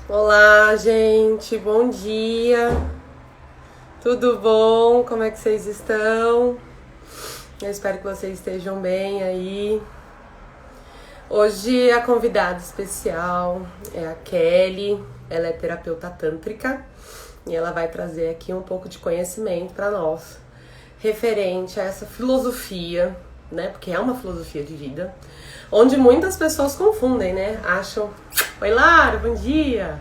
Olá, gente, bom dia. Tudo bom? Como é que vocês estão? Eu espero que vocês estejam bem aí. Hoje a convidada especial é a Kelly. Ela é terapeuta tântrica e ela vai trazer aqui um pouco de conhecimento para nós referente a essa filosofia, né? Porque é uma filosofia de vida, onde muitas pessoas confundem, né? Acham, oi Lara, bom dia.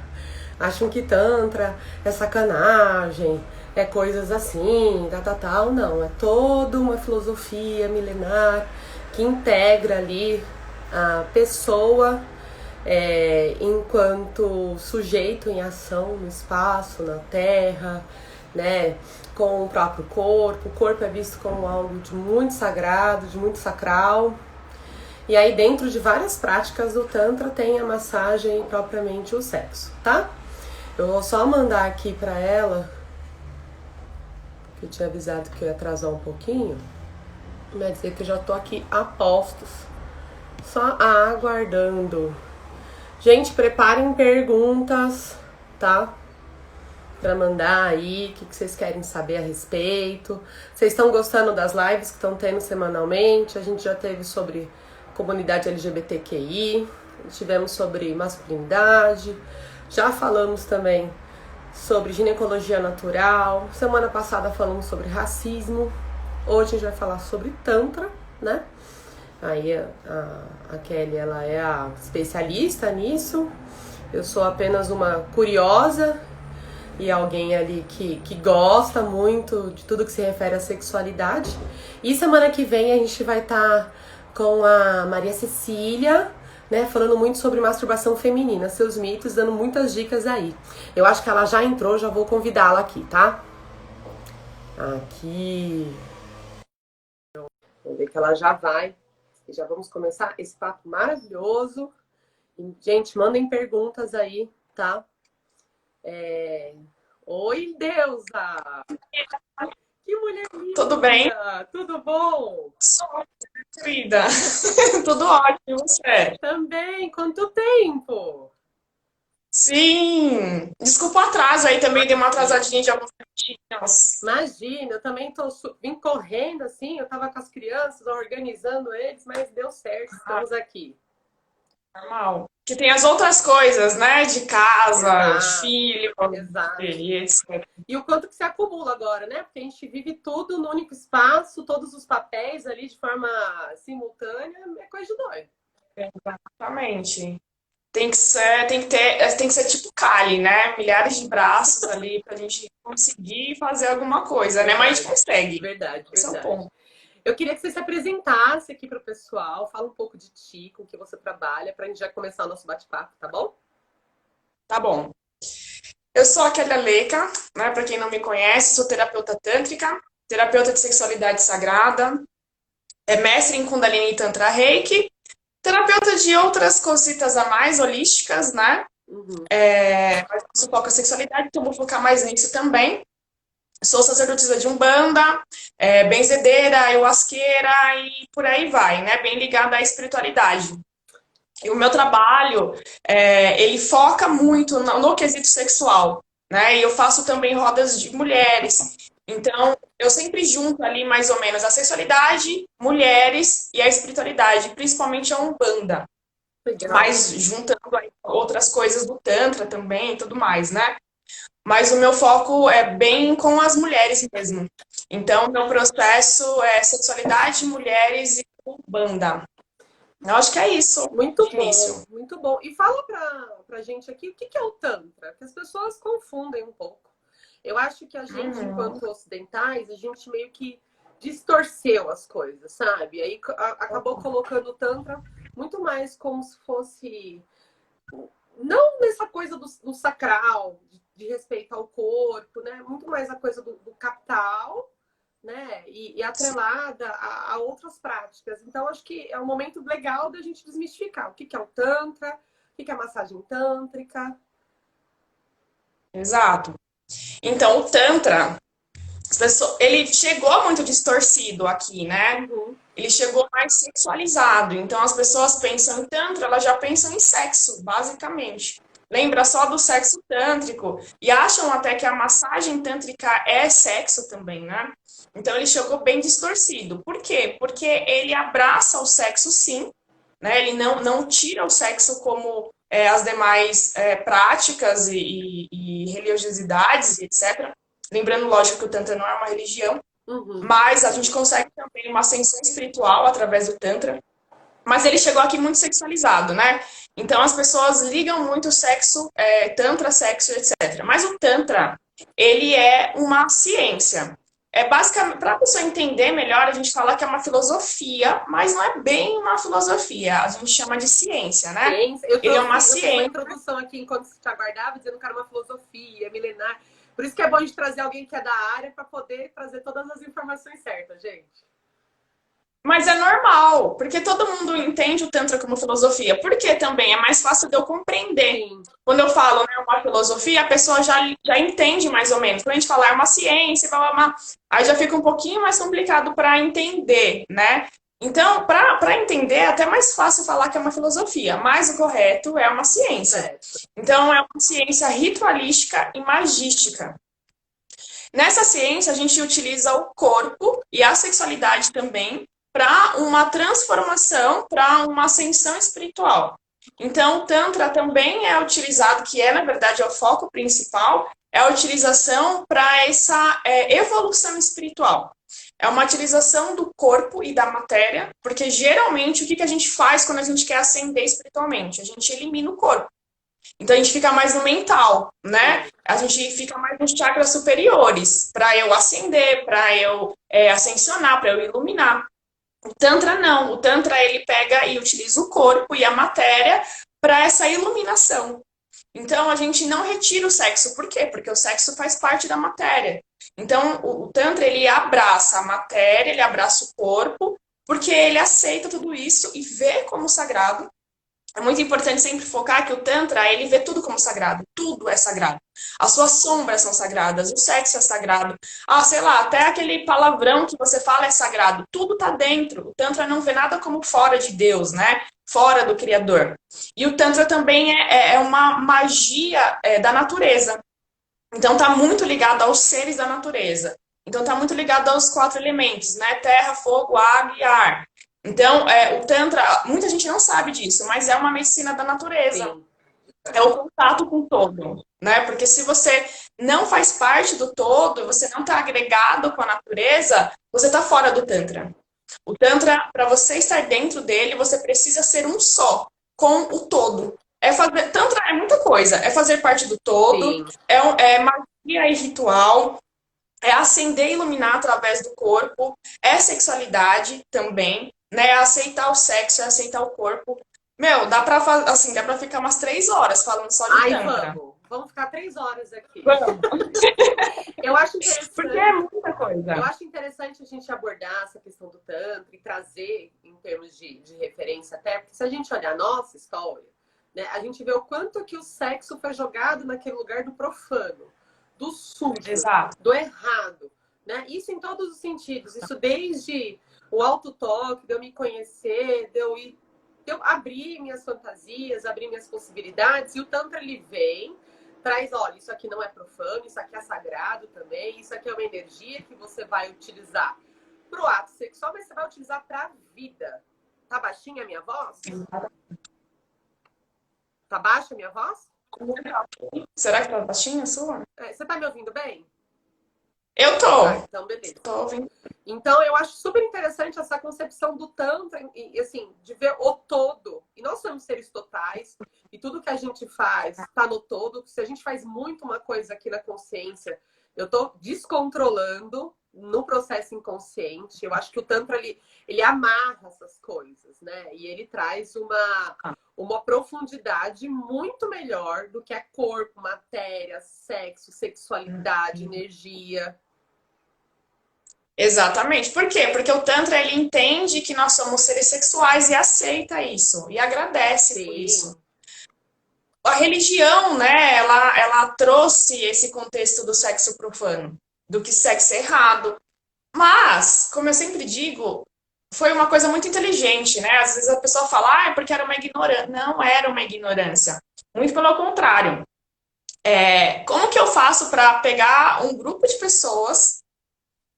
Acham que Tantra é sacanagem, é coisas assim, tal. Não, é toda uma filosofia milenar que integra ali a pessoa enquanto sujeito em ação no espaço, na terra, né, com o próprio corpo. O corpo é visto como algo de muito sagrado, de muito sacral. E aí, dentro de várias práticas do Tantra, tem a massagem e propriamente o sexo, tá? Eu vou só mandar aqui pra ela, que eu tinha avisado que eu ia atrasar um pouquinho, vai dizer que eu já tô aqui a postos, só aguardando. Gente, preparem perguntas, tá? Pra mandar aí, o que vocês querem saber a respeito. Vocês estão gostando das lives que estão tendo semanalmente? A gente já teve sobre comunidade LGBTQI, tivemos sobre masculinidade, já falamos também sobre ginecologia natural. Semana passada falamos sobre racismo. Hoje a gente vai falar sobre Tantra, né? Aí a Kelly, ela é a especialista nisso. Eu sou apenas uma curiosa e alguém ali que gosta muito de tudo que se refere à sexualidade. E semana que vem a gente vai estar com a Maria Cecília, né, falando muito sobre masturbação feminina, seus mitos, dando muitas dicas aí. Eu acho que ela já entrou, já vou convidá-la aqui, tá? Aqui. Vamos ver que ela já vai. E já vamos começar esse papo maravilhoso. E, gente, mandem perguntas aí, tá? Oi, Deusa! Que mulher Tudo bem? linda! Tudo bom? Sou querida. Tudo ótimo, e você? Também, quanto tempo? Sim. Desculpa o atraso aí também, dei uma atrasadinha de alguns minutinhos. Imagina, eu também vim correndo assim, eu tava com as crianças, organizando eles, mas deu certo, Ah, estamos aqui. normal. Que tem as outras coisas, né? De casa, de Exato, filho, exato. e etc. E o quanto que se acumula agora, né? Porque a gente vive tudo no único espaço, todos os papéis ali de forma simultânea, é coisa de doido. Exatamente. Tem que ser tipo Kali, né? Milhares de braços ali pra gente conseguir fazer alguma coisa, né? Mas a gente Verdade, consegue. verdade, Esse é o verdade. ponto. Eu queria que você se apresentasse aqui para o pessoal, fala um pouco de ti, com o que você trabalha, para a gente já começar o nosso bate-papo, tá bom? Tá bom. Eu sou a Kélia Leica, né? Para quem não me conhece, sou terapeuta tântrica, terapeuta de sexualidade sagrada, mestre em Kundalini Tantra Reiki, terapeuta de outras cositas a mais holísticas, né? Uhum. Mas eu foco a sexualidade, então vou focar mais nisso também. Sou sacerdotisa de Umbanda, benzedeira, ayahuasqueira e por aí vai, né? Bem ligada à espiritualidade. E o meu trabalho, ele foca muito no quesito sexual, né? E eu faço também rodas de mulheres. Então, eu sempre junto ali mais ou menos a sexualidade, mulheres e a espiritualidade, principalmente a Umbanda. Legal. Mas juntando aí outras coisas do Tantra também e tudo mais, né? Mas o meu foco é bem com as mulheres mesmo. Então, meu processo é sexualidade, mulheres e Umbanda. Eu acho que é isso Muito de bom, início. muito bom. E fala pra gente aqui o que é o Tantra, que as pessoas confundem um pouco. Eu acho que a gente, Uhum. enquanto ocidentais, a gente meio que distorceu as coisas, sabe? Aí acabou colocando o Tantra muito mais como se fosse não nessa coisa do sacral, de respeito ao corpo, né? Muito mais a coisa do capital, né? E atrelada a outras práticas. Então, acho que é um momento legal da gente desmistificar o que é o Tantra, o que é a massagem tântrica. Exato. Então, o Tantra, ele chegou muito distorcido aqui, né? Uhum. Ele chegou mais sexualizado. Então, as pessoas pensam em Tantra, elas já pensam em sexo, basicamente. lembra só do sexo tântrico e acham até que a massagem tântrica é sexo também, né? Então ele chegou bem distorcido. Por quê? Porque ele abraça o sexo sim, né? Ele não tira o sexo como as demais práticas e religiosidades, etc. Lembrando, lógico, que o Tantra não é uma religião, mas a gente consegue também uma ascensão espiritual através do Tantra. Mas ele chegou aqui muito sexualizado, né? Então as pessoas ligam muito o sexo, Tantra, sexo, etc. Mas o Tantra, ele é uma ciência. É basicamente, para a pessoa entender melhor, a gente fala que é uma filosofia, mas não é bem uma filosofia. A gente chama de ciência, né? Ciência. Eu Ele é uma fiz uma ciência. introdução aqui enquanto você te aguardava, dizendo que era uma filosofia milenar. Por isso que é bom a gente trazer alguém que é da área para poder trazer todas as informações certas, gente. Mas é normal, porque todo mundo entende o Tantra como filosofia. Porque também é mais fácil de eu compreender. Sim. Quando eu falo, né, uma filosofia, a pessoa já entende mais ou menos. Quando a gente fala é uma ciência, blá, blá, blá, aí já fica um pouquinho mais complicado para entender, né? Então, para entender, é até mais fácil falar que é uma filosofia, mas o correto é uma ciência. Certo. Então, é uma ciência ritualística e magística. Nessa ciência, a gente utiliza o corpo e a sexualidade também para uma transformação, para uma ascensão espiritual. Então, o Tantra também é utilizado, que é, na verdade, é o foco principal, é a utilização para essa evolução espiritual. É uma utilização do corpo e da matéria, porque geralmente o que a gente faz quando a gente quer ascender espiritualmente? A gente elimina o corpo. Então a gente fica mais no mental, né? A gente fica mais nos chakras superiores, para eu ascender, para eu ascensionar, para eu iluminar. O Tantra não. O Tantra ele pega e utiliza o corpo e a matéria para essa iluminação. Então a gente não retira o sexo. Por quê? Porque o sexo faz parte da matéria. Então o Tantra ele abraça a matéria, ele abraça o corpo, porque ele aceita tudo isso e vê como sagrado. É muito importante sempre focar que o Tantra, ele vê tudo como sagrado. Tudo é sagrado. As suas sombras são sagradas, o sexo é sagrado. Ah, sei lá, até aquele palavrão que você fala é sagrado. Tudo tá dentro. O Tantra não vê nada como fora de Deus, né? Fora do Criador. E o Tantra também é uma magia da natureza. Então tá muito ligado aos seres da natureza. Então tá muito ligado aos 4 elementos, né? Terra, fogo, água e ar. Então, o Tantra, muita gente não sabe disso, mas é uma medicina da natureza. Sim. É o contato com o todo, né? Porque se você não faz parte do todo, você não está agregado com a natureza, você está fora do Tantra. O Tantra, para você estar dentro dele, você precisa ser um só com o todo. Tantra é muita coisa. É fazer parte do todo, é magia e ritual, é acender e iluminar através do corpo, é sexualidade também, né? É aceitar o sexo, é aceitar o corpo. Meu, dá pra ficar umas 3 horas falando só de Tantra. Vamos ficar 3 horas aqui. Vamos. Eu acho interessante. Porque é muita coisa. Eu acho interessante a gente abordar essa questão do Tantra e trazer em termos de referência até, porque se a gente olhar a nossa história, né, a gente vê o quanto que o sexo foi jogado naquele lugar do profano, do sujo, exato, do errado, né? Isso em todos os sentidos. Isso desde o autotoque, de eu me conhecer, de eu abrir minhas fantasias, abrir minhas possibilidades. E o Tantra, ele vem, traz, olha, isso aqui não é profano, isso aqui é sagrado também, isso aqui é uma energia que você vai utilizar para o ato sexual, mas você vai utilizar para a vida. Tá baixinha a minha voz? Tá baixa a minha voz? Será que tá baixinha a sua? Você tá me ouvindo bem? Eu tô. Então, beleza. Tô ouvindo. Então, eu acho super interessante essa concepção do Tantra, e, assim, de ver o todo. E nós somos seres totais, e tudo que a gente faz tá no todo. Se a gente faz muito uma coisa aqui na consciência, eu tô descontrolando no processo inconsciente. Eu acho que o Tantra, ele amarra essas coisas, né? E ele traz uma profundidade muito melhor do que é corpo, matéria, sexo, sexualidade, energia. Exatamente. Por quê? Porque o Tantra, ele entende que nós somos seres sexuais e aceita isso. E agradece por isso. A religião, né, ela trouxe esse contexto do sexo profano, do que sexo é errado. Mas, como eu sempre digo, foi uma coisa muito inteligente, né? Às vezes a pessoa fala, é porque era uma ignorância. Não era uma ignorância. Muito pelo contrário. Como que eu faço para pegar um grupo de pessoas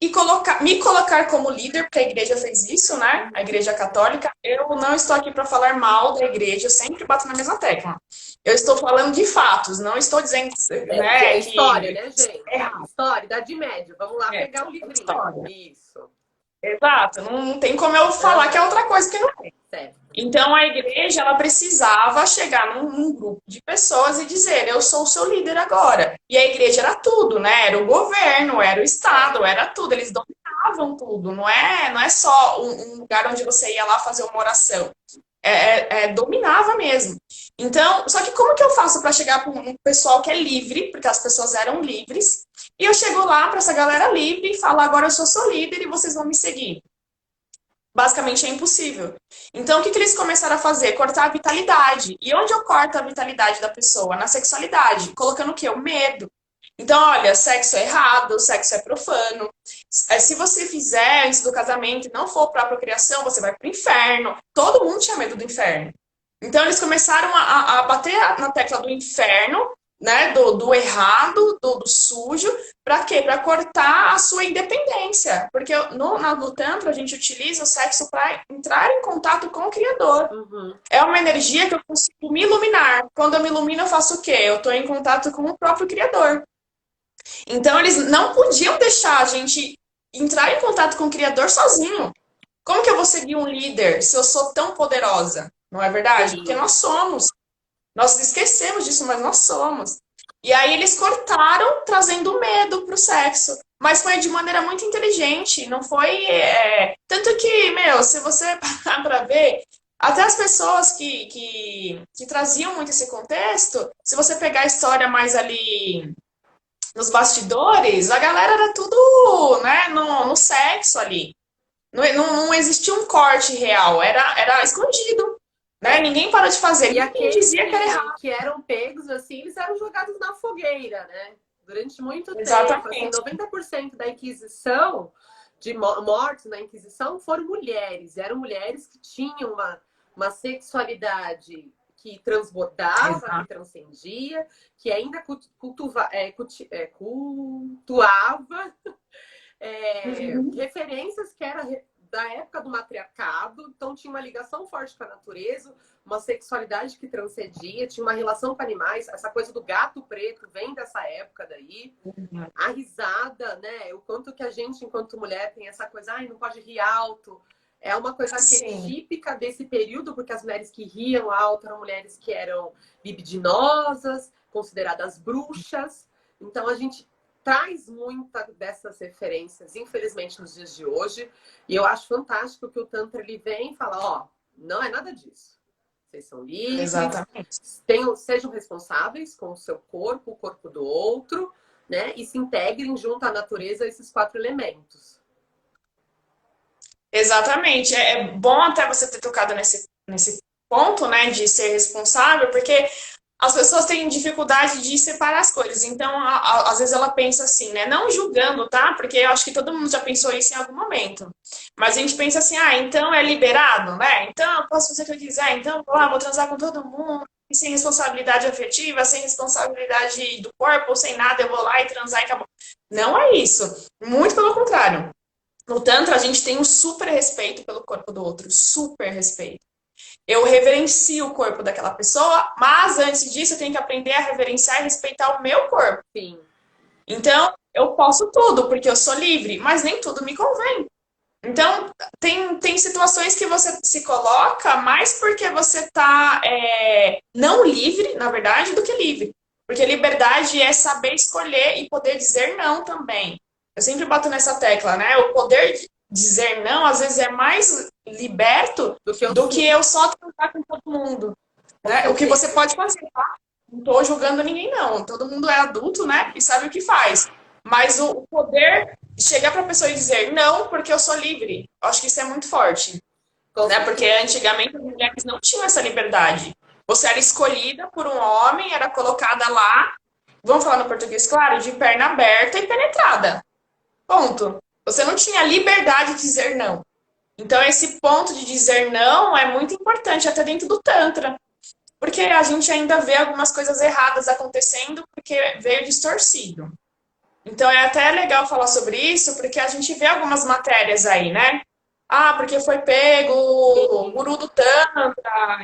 e me colocar como líder, porque a igreja fez isso, né? A igreja católica. Eu não estou aqui para falar mal da igreja, eu sempre bato na mesma tecla. Eu estou falando de fatos, não estou dizendo, Que é né, história, que né, gente? é errado. História, Idade Média. Vamos lá pegar o É livrinho. história. Isso. Exato, não tem como eu falar que é outra coisa que não é. Certo. Então a igreja ela precisava chegar num grupo de pessoas e dizer: eu sou o seu líder agora. E a igreja era tudo, né? Era o governo, era o Estado, era tudo. Eles dominavam tudo. Não é só um lugar onde você ia lá fazer uma oração. Dominava mesmo. Então, só que como que eu faço para chegar para um pessoal que é livre, porque as pessoas eram livres, e eu chego lá para essa galera livre e falo: agora eu sou seu líder e vocês vão me seguir? Basicamente é impossível. Então, o que eles começaram a fazer? Cortar a vitalidade. E onde eu corto a vitalidade da pessoa? Na sexualidade. Colocando o quê? O medo. Então, olha, sexo é errado, sexo é profano. Se você fizer antes do casamento e não for para a procriação, você vai para o inferno. Todo mundo tinha medo do inferno. Então, eles começaram a bater na tecla do inferno, né, do errado, do sujo, para quê? Para cortar a sua independência. Porque no Tantra a gente utiliza o sexo para entrar em contato com o Criador. Uhum. É uma energia que eu consigo me iluminar. Quando eu me ilumino, eu faço o quê? Eu estou em contato com o próprio Criador. Então, eles não podiam deixar a gente entrar em contato com o Criador sozinho. Como que eu vou seguir um líder se eu sou tão poderosa? Não é verdade? Porque nós somos. Nós esquecemos disso, mas nós somos. E aí eles cortaram, trazendo medo para o sexo. Mas foi de maneira muito inteligente. Não foi. Tanto que, meu, se você parar para ver, até as pessoas que traziam muito esse contexto, se você pegar a história mais ali nos bastidores, a galera era tudo, né, no sexo ali. Não existia um corte real, era escondido, né? Ninguém parou de fazer, E ninguém aqueles dizia que era errado. que eram pegos, assim, eles eram jogados na fogueira, né? Durante muito tempo. Assim, Exatamente. 90% da Inquisição, de mortes na Inquisição, foram mulheres. E eram mulheres que tinham uma sexualidade que transbordava, Exato. que transcendia, que ainda cultuava referências que eram da época do matriarcado, então tinha uma ligação forte com a natureza, uma sexualidade que transcendia, tinha uma relação com animais, essa coisa do gato preto vem dessa época daí, a risada, né, o quanto que a gente, enquanto mulher, tem essa coisa, ai, não pode rir alto, é uma coisa arquetípica desse período, porque as mulheres que riam alto eram mulheres que eram libidinosas, consideradas bruxas, então a gente traz muita dessas referências, infelizmente, nos dias de hoje. E eu acho fantástico que o Tantra ele vem e fala, ó, não é nada disso. Vocês são livres, Exatamente. Sejam responsáveis com o seu corpo, o corpo do outro, né? E se integrem junto à natureza esses 4 elementos. Exatamente. É bom até você ter tocado nesse ponto, né, de ser responsável, porque as pessoas têm dificuldade de separar as coisas. Então, às vezes ela pensa assim, né? Não julgando, tá? Porque eu acho que todo mundo já pensou isso em algum momento. Mas a gente pensa assim, então é liberado, né? Então eu posso fazer o que eu quiser, então vou transar com todo mundo, e sem responsabilidade afetiva, sem responsabilidade do corpo, sem nada, eu vou lá e transar e acabou. Não é isso. Muito pelo contrário. No Tantra, a gente tem um super respeito pelo corpo do outro, super respeito. Eu reverencio o corpo daquela pessoa, mas antes disso eu tenho que aprender a reverenciar e respeitar o meu corpo. Sim. Então, eu posso tudo, porque eu sou livre, mas nem tudo me convém. Então, tem situações que você se coloca mais porque você está não livre, na verdade, do que livre. Porque liberdade é saber escolher e poder dizer não também. Eu sempre bato nessa tecla, né? O poder dizer não, às vezes, é mais liberto do que eu só tratar com todo mundo. Né? O que você pode fazer, tá? Não estou julgando ninguém, não. Todo mundo é adulto, né? E sabe o que faz. Mas o poder de chegar para a pessoa e dizer não, porque eu sou livre. Eu acho que isso é muito forte. Né? Porque antigamente as mulheres não tinham essa liberdade. Você era escolhida por um homem, era colocada lá, vamos falar no português, claro, de perna aberta e penetrada. Ponto. Você não tinha liberdade de dizer não. Então, esse ponto de dizer não é muito importante, até dentro do Tantra. porque a gente ainda vê algumas coisas erradas acontecendo porque veio distorcido. Então é até legal falar sobre isso, porque a gente vê algumas matérias aí, né? Ah, porque foi pego o Sim, guru do Tantra,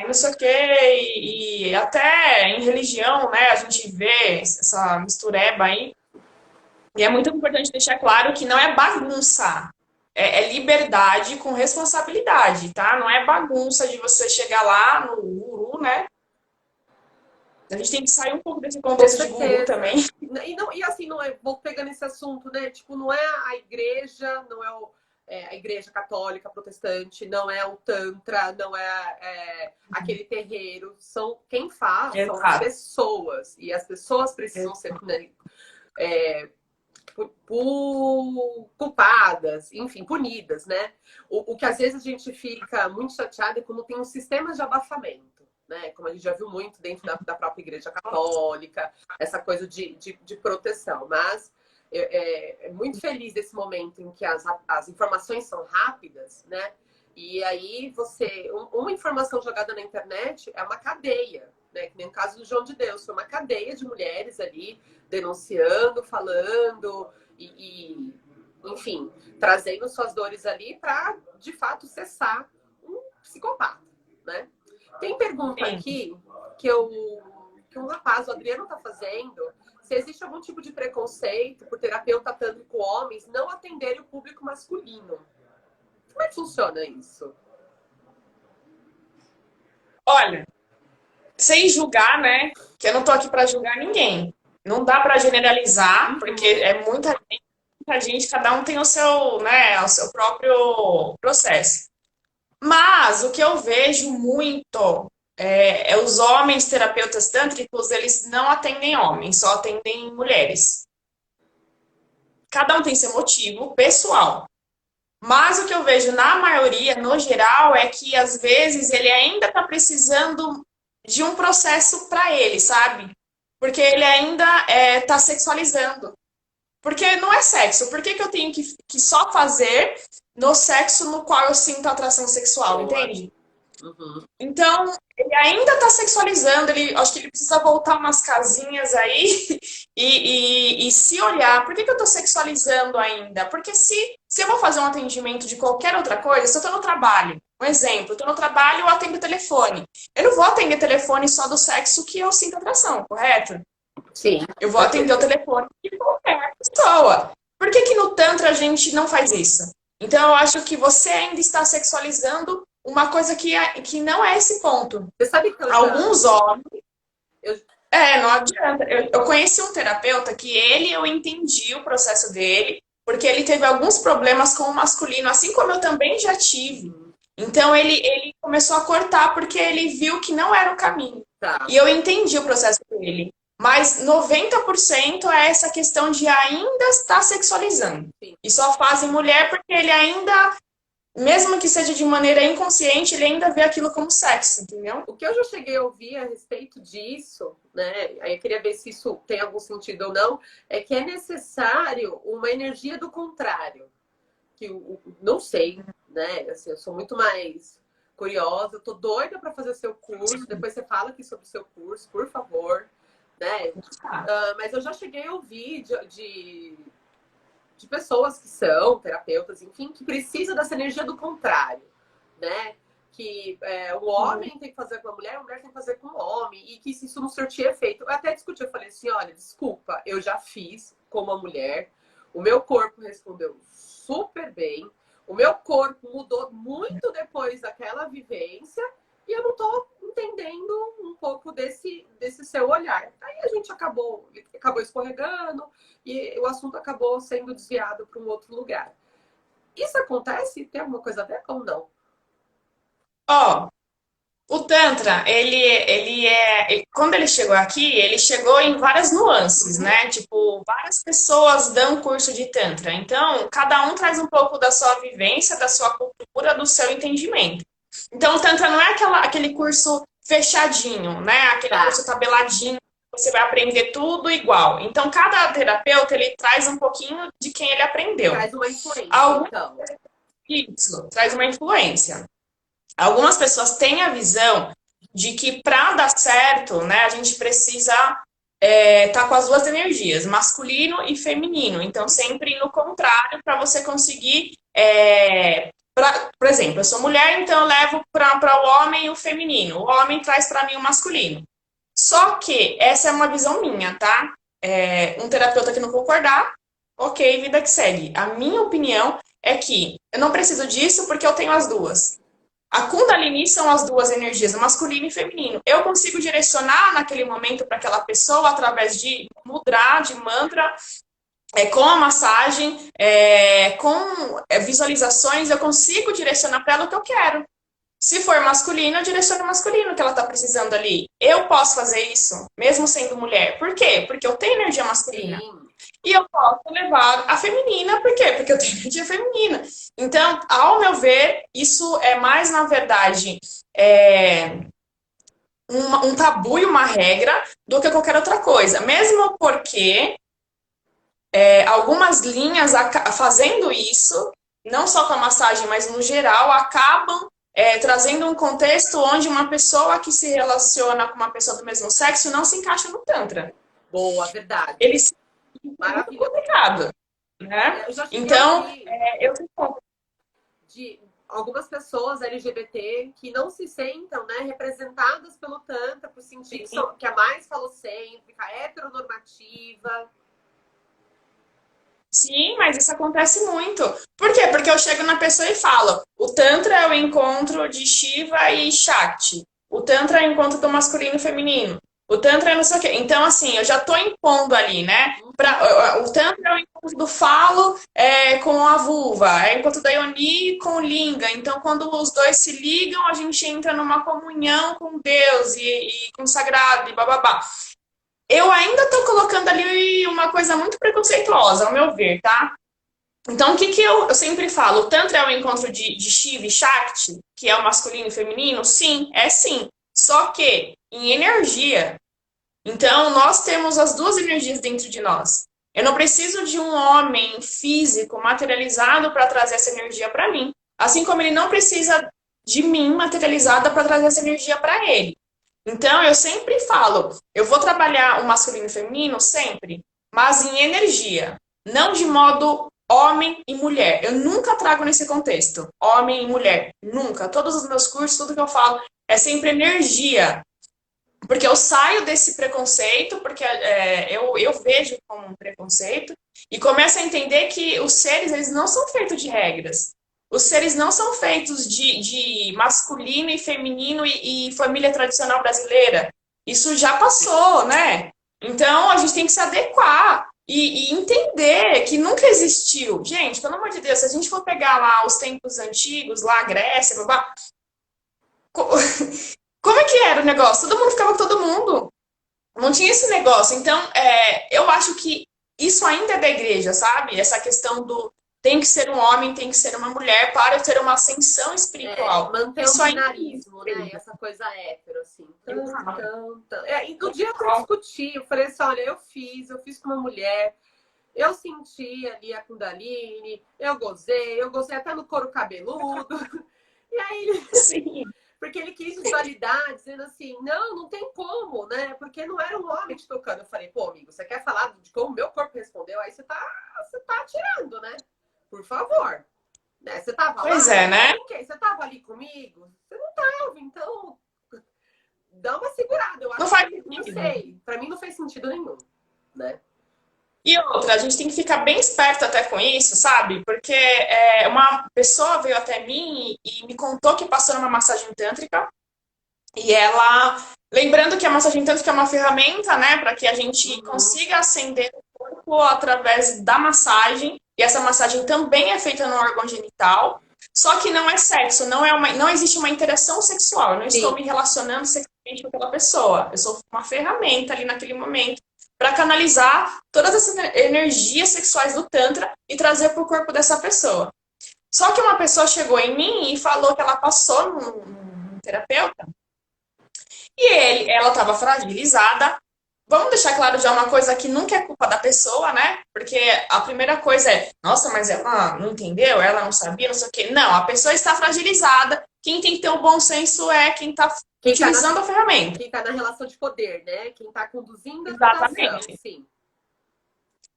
e não sei o quê, e até em religião, né? A gente vê essa mistureba aí. E é muito importante deixar claro que não é bagunça, é liberdade com responsabilidade, tá? Não é bagunça de você chegar lá no guru, né? A gente tem que sair um pouco desse com contexto de guru certeza. também. E, não, e assim, não é, vou pegando esse assunto, né? Tipo, não é a igreja, não é, a igreja católica, protestante, não é o Tantra, não aquele terreiro. São quem faz, são as Exato. pessoas. E as pessoas precisam ser, né, culpadas, enfim, punidas, né? O que às vezes a gente fica muito chateado é quando tem um sistema de abafamento, né? Como a gente já viu muito dentro da própria Igreja Católica, essa coisa de proteção. Mas é muito feliz desse momento em que as informações são rápidas, né? E aí uma informação jogada na internet é uma cadeia, né? Que nem o caso do João de Deus, foi uma cadeia de mulheres ali denunciando, falando enfim, trazendo suas dores ali para, de fato, cessar um psicopata, né? Tem pergunta Sim. aqui que um rapaz, o Adriano, está fazendo, se existe algum tipo de preconceito por terapeuta tântrico homens não atenderem o público masculino. Como é que funciona isso? Olha, sem julgar, né? Que eu não tô aqui para julgar ninguém. Não dá para generalizar, porque Uhum. é muita gente, cada um tem o seu, né, o seu próprio processo. Mas o que eu vejo muito é os homens terapeutas tântricos, eles não atendem homens, só atendem mulheres. Cada um tem seu motivo pessoal. Mas o que eu vejo na maioria, no geral, é que às vezes ele ainda está precisando de um processo para ele, sabe? Porque ele ainda está sexualizando. Porque não é sexo. Por que eu tenho que só fazer no sexo no qual eu sinto atração sexual, Boa. entende? Uhum. Então, ele ainda está sexualizando, acho que ele precisa voltar umas casinhas aí e se olhar. Por que eu estou sexualizando ainda? Porque se eu vou fazer um atendimento de qualquer outra coisa, se eu estou no trabalho, um exemplo, estou no trabalho, eu atendo telefone. Eu não vou atender telefone só do sexo que eu sinto atração, correto? Sim, Eu vou atender o certeza. telefone de qualquer pessoa. Por que no Tantra a gente não faz isso? Então, eu acho que você ainda está sexualizando uma coisa que não é esse ponto. Você sabe que eu já. Alguns homens. Eu, Não adianta. Eu conheci um terapeuta que eu entendi o processo dele, porque ele teve alguns problemas com o masculino, assim como eu também já tive. Então, ele começou a cortar porque ele viu que não era o caminho. tá. E eu entendi o processo dele. Mas 90% é essa questão de ainda estar sexualizando. Sim. E só fazem mulher porque ele ainda, mesmo que seja de maneira inconsciente, ele ainda vê aquilo como sexo, entendeu? O que eu já cheguei a ouvir a respeito disso, né? Aí eu queria ver se isso tem algum sentido ou não, é que é necessário uma energia do contrário. Que não sei, né? Assim, eu sou muito mais curiosa, eu tô doida para fazer seu curso. Depois você fala aqui sobre o seu curso, por favor, né? Mas eu já cheguei a ouvir de pessoas que são terapeutas, enfim, que precisam dessa energia do contrário, né? Que o homem tem que fazer com a mulher tem que fazer com o homem, e que se isso não surtir efeito. Eu até discuti, eu falei assim, olha, desculpa, eu já fiz como a mulher, o meu corpo respondeu super bem, o meu corpo mudou muito depois daquela vivência, e eu não tô entendendo um pouco desse seu olhar. Aí a gente acabou escorregando, e o assunto acabou sendo desviado para um outro lugar. Isso acontece? Tem alguma coisa a ver ou não? Ó, o Tantra, quando ele chegou aqui, ele chegou em várias nuances, Uhum. né? Tipo, várias pessoas dão curso de Tantra. Então, cada um traz um pouco da sua vivência, da sua cultura, do seu entendimento. Então, o Tantra não é aquele curso fechadinho, né? Aquele Tá. curso tabeladinho, você vai aprender tudo igual. Então, cada terapeuta, ele traz um pouquinho de quem ele aprendeu. Traz uma influência, Algum, então. isso, traz uma influência. Algumas pessoas têm a visão de que para dar certo, né, a gente precisa tá com as duas energias, masculino e feminino. Então, sempre no contrário, para você conseguir. Por exemplo, eu sou mulher, então eu levo para o homem o feminino. O homem traz para mim o masculino. Só que essa é uma visão minha, tá? Um terapeuta que não concordar, ok, vida que segue. A minha opinião é que eu não preciso disso porque eu tenho as duas. A Kundalini são as duas energias, o masculino e feminino. Eu consigo direcionar naquele momento para aquela pessoa através de mudra, de mantra, com a massagem, com visualizações, eu consigo direcionar para ela o que eu quero. Se for masculino, eu direciono o masculino que ela está precisando ali. Eu posso fazer isso, mesmo sendo mulher. Por quê? Porque eu tenho energia masculina. Sim. E eu posso levar a feminina, por quê? Porque eu tenho energia feminina. Então, ao meu ver, isso é mais, na verdade, um tabu e uma regra do que qualquer outra coisa. Mesmo porque algumas linhas fazendo isso, não só com a massagem, mas no geral, acabam trazendo um contexto onde uma pessoa que se relaciona com uma pessoa do mesmo sexo não se encaixa no Tantra. Boa, verdade. Eles muito complicado, né? Então, de algumas pessoas LGBT que não se sentam, né, representadas pelo Tantra, por sentir que é mais falocêntrica, heteronormativa. Sim, mas isso acontece muito. Por quê? Porque eu chego na pessoa e falo: o Tantra é o encontro de Shiva e Shakti. O Tantra é o encontro do masculino e feminino. O Tantra é não sei o quê. Então, assim, eu já tô impondo ali, né? O Tantra é o encontro do falo com a vulva, é o encontro da Yoni com o Linga. Então, quando os dois se ligam, a gente entra numa comunhão com Deus e com o sagrado e bababá. Eu ainda tô colocando ali uma coisa muito preconceituosa, ao meu ver, tá? Então, o que eu sempre falo? O Tantra é o encontro de Shiva e Shakti, que é o masculino e feminino? Sim, é sim. Só que em energia. Então, nós temos as duas energias dentro de nós. Eu não preciso de um homem físico, materializado, para trazer essa energia para mim. Assim como ele não precisa de mim, materializada, para trazer essa energia para ele. Então, eu sempre falo, eu vou trabalhar o masculino e o feminino, sempre, mas em energia. Não de modo homem e mulher. Eu nunca trago nesse contexto, homem e mulher. Nunca. Todos os meus cursos, tudo que eu falo, é sempre energia. Porque eu saio desse preconceito, porque eu vejo como um preconceito, e começo a entender que os seres, eles não são feitos de regras. Os seres não são feitos de masculino e feminino e família tradicional brasileira. Isso já passou, né? Então, a gente tem que se adequar e entender que nunca existiu. Gente, pelo amor de Deus, se a gente for pegar lá os tempos antigos, lá a Grécia, blá, como é que era o negócio? Todo mundo ficava com todo mundo. Não tinha esse negócio. Então, eu acho que isso ainda é da igreja, sabe? Essa questão do tem que ser um homem, tem que ser uma mulher para ter uma ascensão espiritual. Manter o binarismo, né? Essa coisa hétero, assim. E no dia que eu discuti, eu falei assim, olha, eu fiz com uma mulher, eu senti ali a Kundalini, eu gozei até no couro cabeludo. E aí Sim. Porque ele quis validar, dizendo assim, não tem como, né? Porque não era um homem te tocando. Eu falei, pô, amigo, você quer falar de como o meu corpo respondeu? Aí você tá tirando, né? Por favor. Né? Você tava pois lá? Né? Você tava ali comigo? Você não tava, então dá uma segurada. Eu acho não faz não sei. Pra mim não fez sentido nenhum, né? E outra, a gente tem que ficar bem esperto até com isso, sabe? Porque uma pessoa veio até mim e me contou que passou numa massagem tântrica. E ela... Lembrando que a massagem tântrica é uma ferramenta, né? Para que a gente consiga acender o corpo através da massagem. E essa massagem também é feita no órgão genital. Só que não é sexo, não existe uma interação sexual. Eu não estou me relacionando sexualmente com aquela pessoa. Eu sou uma ferramenta ali naquele momento para canalizar todas essas energias sexuais do Tantra e trazer para o corpo dessa pessoa. Só que uma pessoa chegou em mim e falou que ela passou num terapeuta e ela estava fragilizada. Vamos deixar claro já uma coisa que nunca é culpa da pessoa, né? Porque a primeira coisa é, nossa, mas ela não entendeu, ela não sabia, não sei o quê. Não, a pessoa está fragilizada quem tem que ter o bom senso é quem está utilizando a ferramenta. Quem está na relação de poder, né? Quem está conduzindo a Exatamente. sim.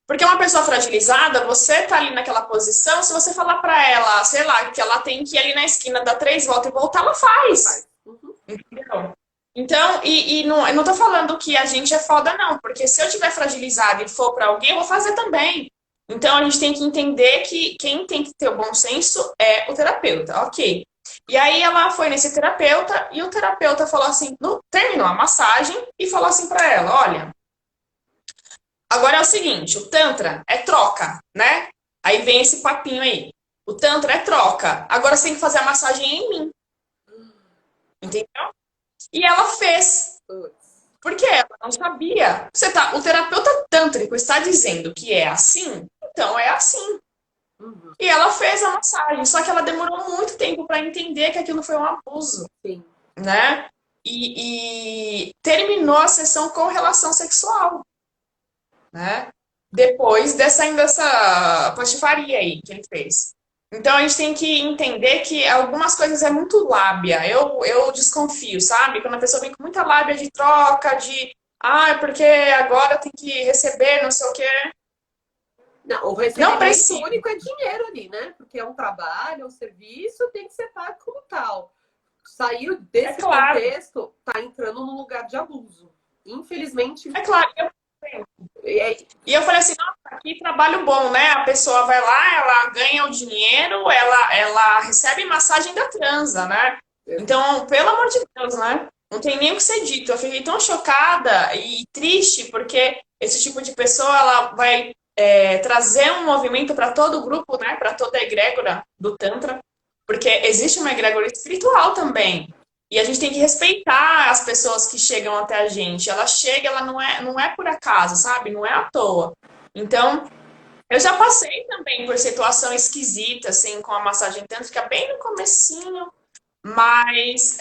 Porque uma pessoa fragilizada, você tá ali naquela posição, se você falar para ela, sei lá, que ela tem que ir ali na esquina, dar 3 voltas e voltar, ela faz. Entendeu? Então, eu não tô falando que a gente é foda, não, porque se eu tiver fragilizada e for para alguém, eu vou fazer também. Então, a gente tem que entender que quem tem que ter o bom senso é o terapeuta, ok. E aí ela foi nesse terapeuta e o terapeuta falou assim, terminou a massagem e falou assim para ela, olha, agora é o seguinte, o Tantra é troca, né? Aí vem esse papinho aí. O Tantra é troca. Agora você tem que fazer a massagem em mim. Entendeu? E ela fez. Porque ela não sabia. O terapeuta tântrico está dizendo que é assim, então é assim. E ela fez a massagem, só que ela demorou muito tempo para entender que aquilo foi um abuso. Sim. Né? E terminou a sessão com relação sexual. Né? Depois dessa patifaria aí que ele fez. Então a gente tem que entender que algumas coisas é muito lábia. Eu desconfio, sabe? Quando a pessoa vem com muita lábia de troca, porque agora tem que receber, não sei o quê. Não, o recebimento único é dinheiro ali, né? Porque é um trabalho, é um serviço, tem que ser pago como tal. Saiu desse contexto, tá entrando num lugar de abuso. Infelizmente. É claro. E eu falei assim, nossa, que trabalho bom, né? A pessoa vai lá, ela ganha o dinheiro, ela recebe massagem da transa, né? Então, pelo amor de Deus, né? Não tem nem o que ser dito. Eu fiquei tão chocada e triste, porque esse tipo de pessoa, ela vai trazer um movimento para todo o grupo, né? Para toda a egrégora do Tantra. Porque existe uma egrégora espiritual também. E a gente tem que respeitar as pessoas que chegam até a gente. Ela chega, ela não é por acaso, sabe? Não é à toa. Então, eu já passei também por situação esquisita, assim, com a massagem tântrica, bem no comecinho. Mas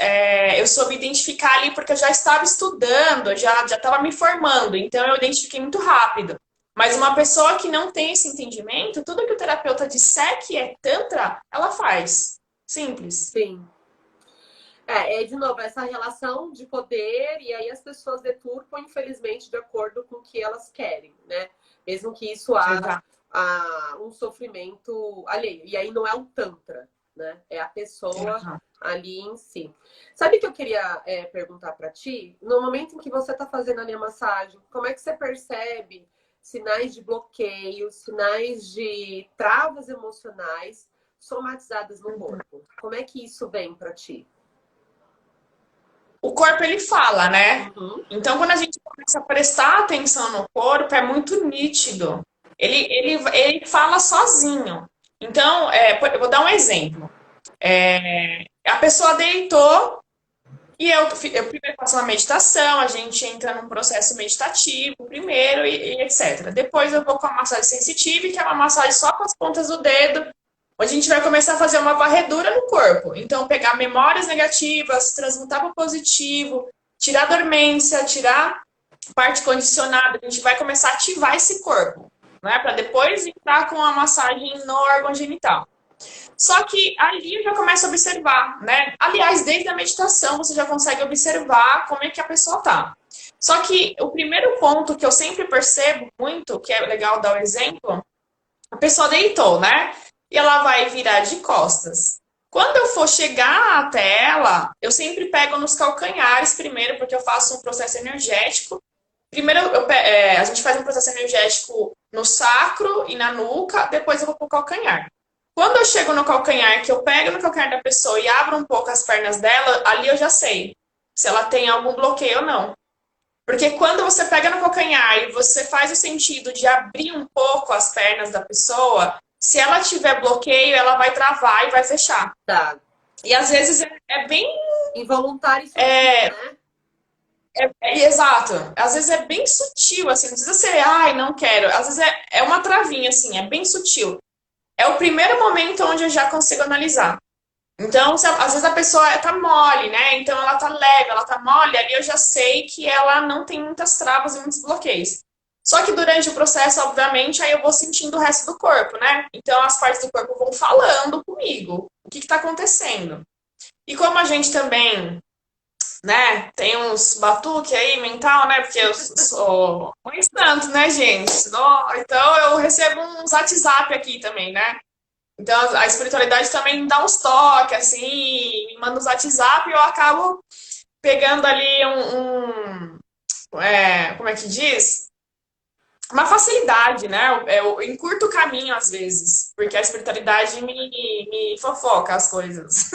eu soube identificar ali porque eu já estava estudando, eu já estava me formando. Então, eu identifiquei muito rápido. Mas uma pessoa que não tem esse entendimento, tudo que o terapeuta disser que é tantra, ela faz. Simples. Sim. De novo, essa relação de poder, e aí as pessoas deturpam, infelizmente, de acordo com o que elas querem, né? Mesmo que isso haja um sofrimento alheio. E aí não é o Tantra, né? É a pessoa ali em si. Sabe o que eu queria perguntar para ti? No momento em que você está fazendo ali a massagem, como é que você percebe sinais de bloqueio, sinais de travas emocionais somatizadas no corpo? Como é que isso vem para ti? O corpo, ele fala, né? Então, quando a gente começa a prestar atenção no corpo, é muito nítido. Ele fala sozinho. Então, eu vou dar um exemplo. A pessoa deitou e eu primeiro faço uma meditação, a gente entra num processo meditativo primeiro e etc. Depois eu vou com a massagem sensitiva, que é uma massagem só com as pontas do dedo, onde a gente vai começar a fazer uma varredura no corpo. Então, pegar memórias negativas, transmutar para o positivo, tirar dormência, tirar parte condicionada. A gente vai começar a ativar esse corpo, né? Para depois entrar com a massagem no órgão genital. Só que ali eu já começo a observar, né? Aliás, desde a meditação você já consegue observar como é que a pessoa tá. Só que o primeiro ponto que eu sempre percebo muito, que é legal dar o exemplo, a pessoa deitou, né? E ela vai virar de costas. Quando eu for chegar até ela, eu sempre pego nos calcanhares primeiro, porque eu faço um processo energético. Primeiro, a gente faz um processo energético no sacro e na nuca, depois eu vou pro calcanhar. Quando eu chego no calcanhar, que eu pego no calcanhar da pessoa e abro um pouco as pernas dela, ali eu já sei se ela tem algum bloqueio ou não. Porque quando você pega no calcanhar e você faz o sentido de abrir um pouco as pernas da pessoa, se ela tiver bloqueio, ela vai travar e vai fechar. Tá. E às vezes é bem... involuntário, né? Exato. Às vezes é bem sutil, assim, não precisa ser, não quero. Às vezes é uma travinha, assim, é bem sutil. É o primeiro momento onde eu já consigo analisar. Então, às vezes a pessoa tá mole, né? Então ela tá leve, ela tá mole, ali eu já sei que ela não tem muitas travas e muitos bloqueios. Só que durante o processo, obviamente, aí eu vou sentindo o resto do corpo, né? Então as partes do corpo vão falando comigo. O que tá acontecendo? E como a gente também, né, tem uns batuque aí mental, né, porque eu sou mãe de santo, né, gente? Então eu recebo uns WhatsApp aqui também, né? Então a espiritualidade também me dá uns toques, assim, me manda uns WhatsApp e eu acabo pegando ali como é que diz? Uma facilidade, né? Eu encurto o caminho às vezes, porque a espiritualidade me fofoca as coisas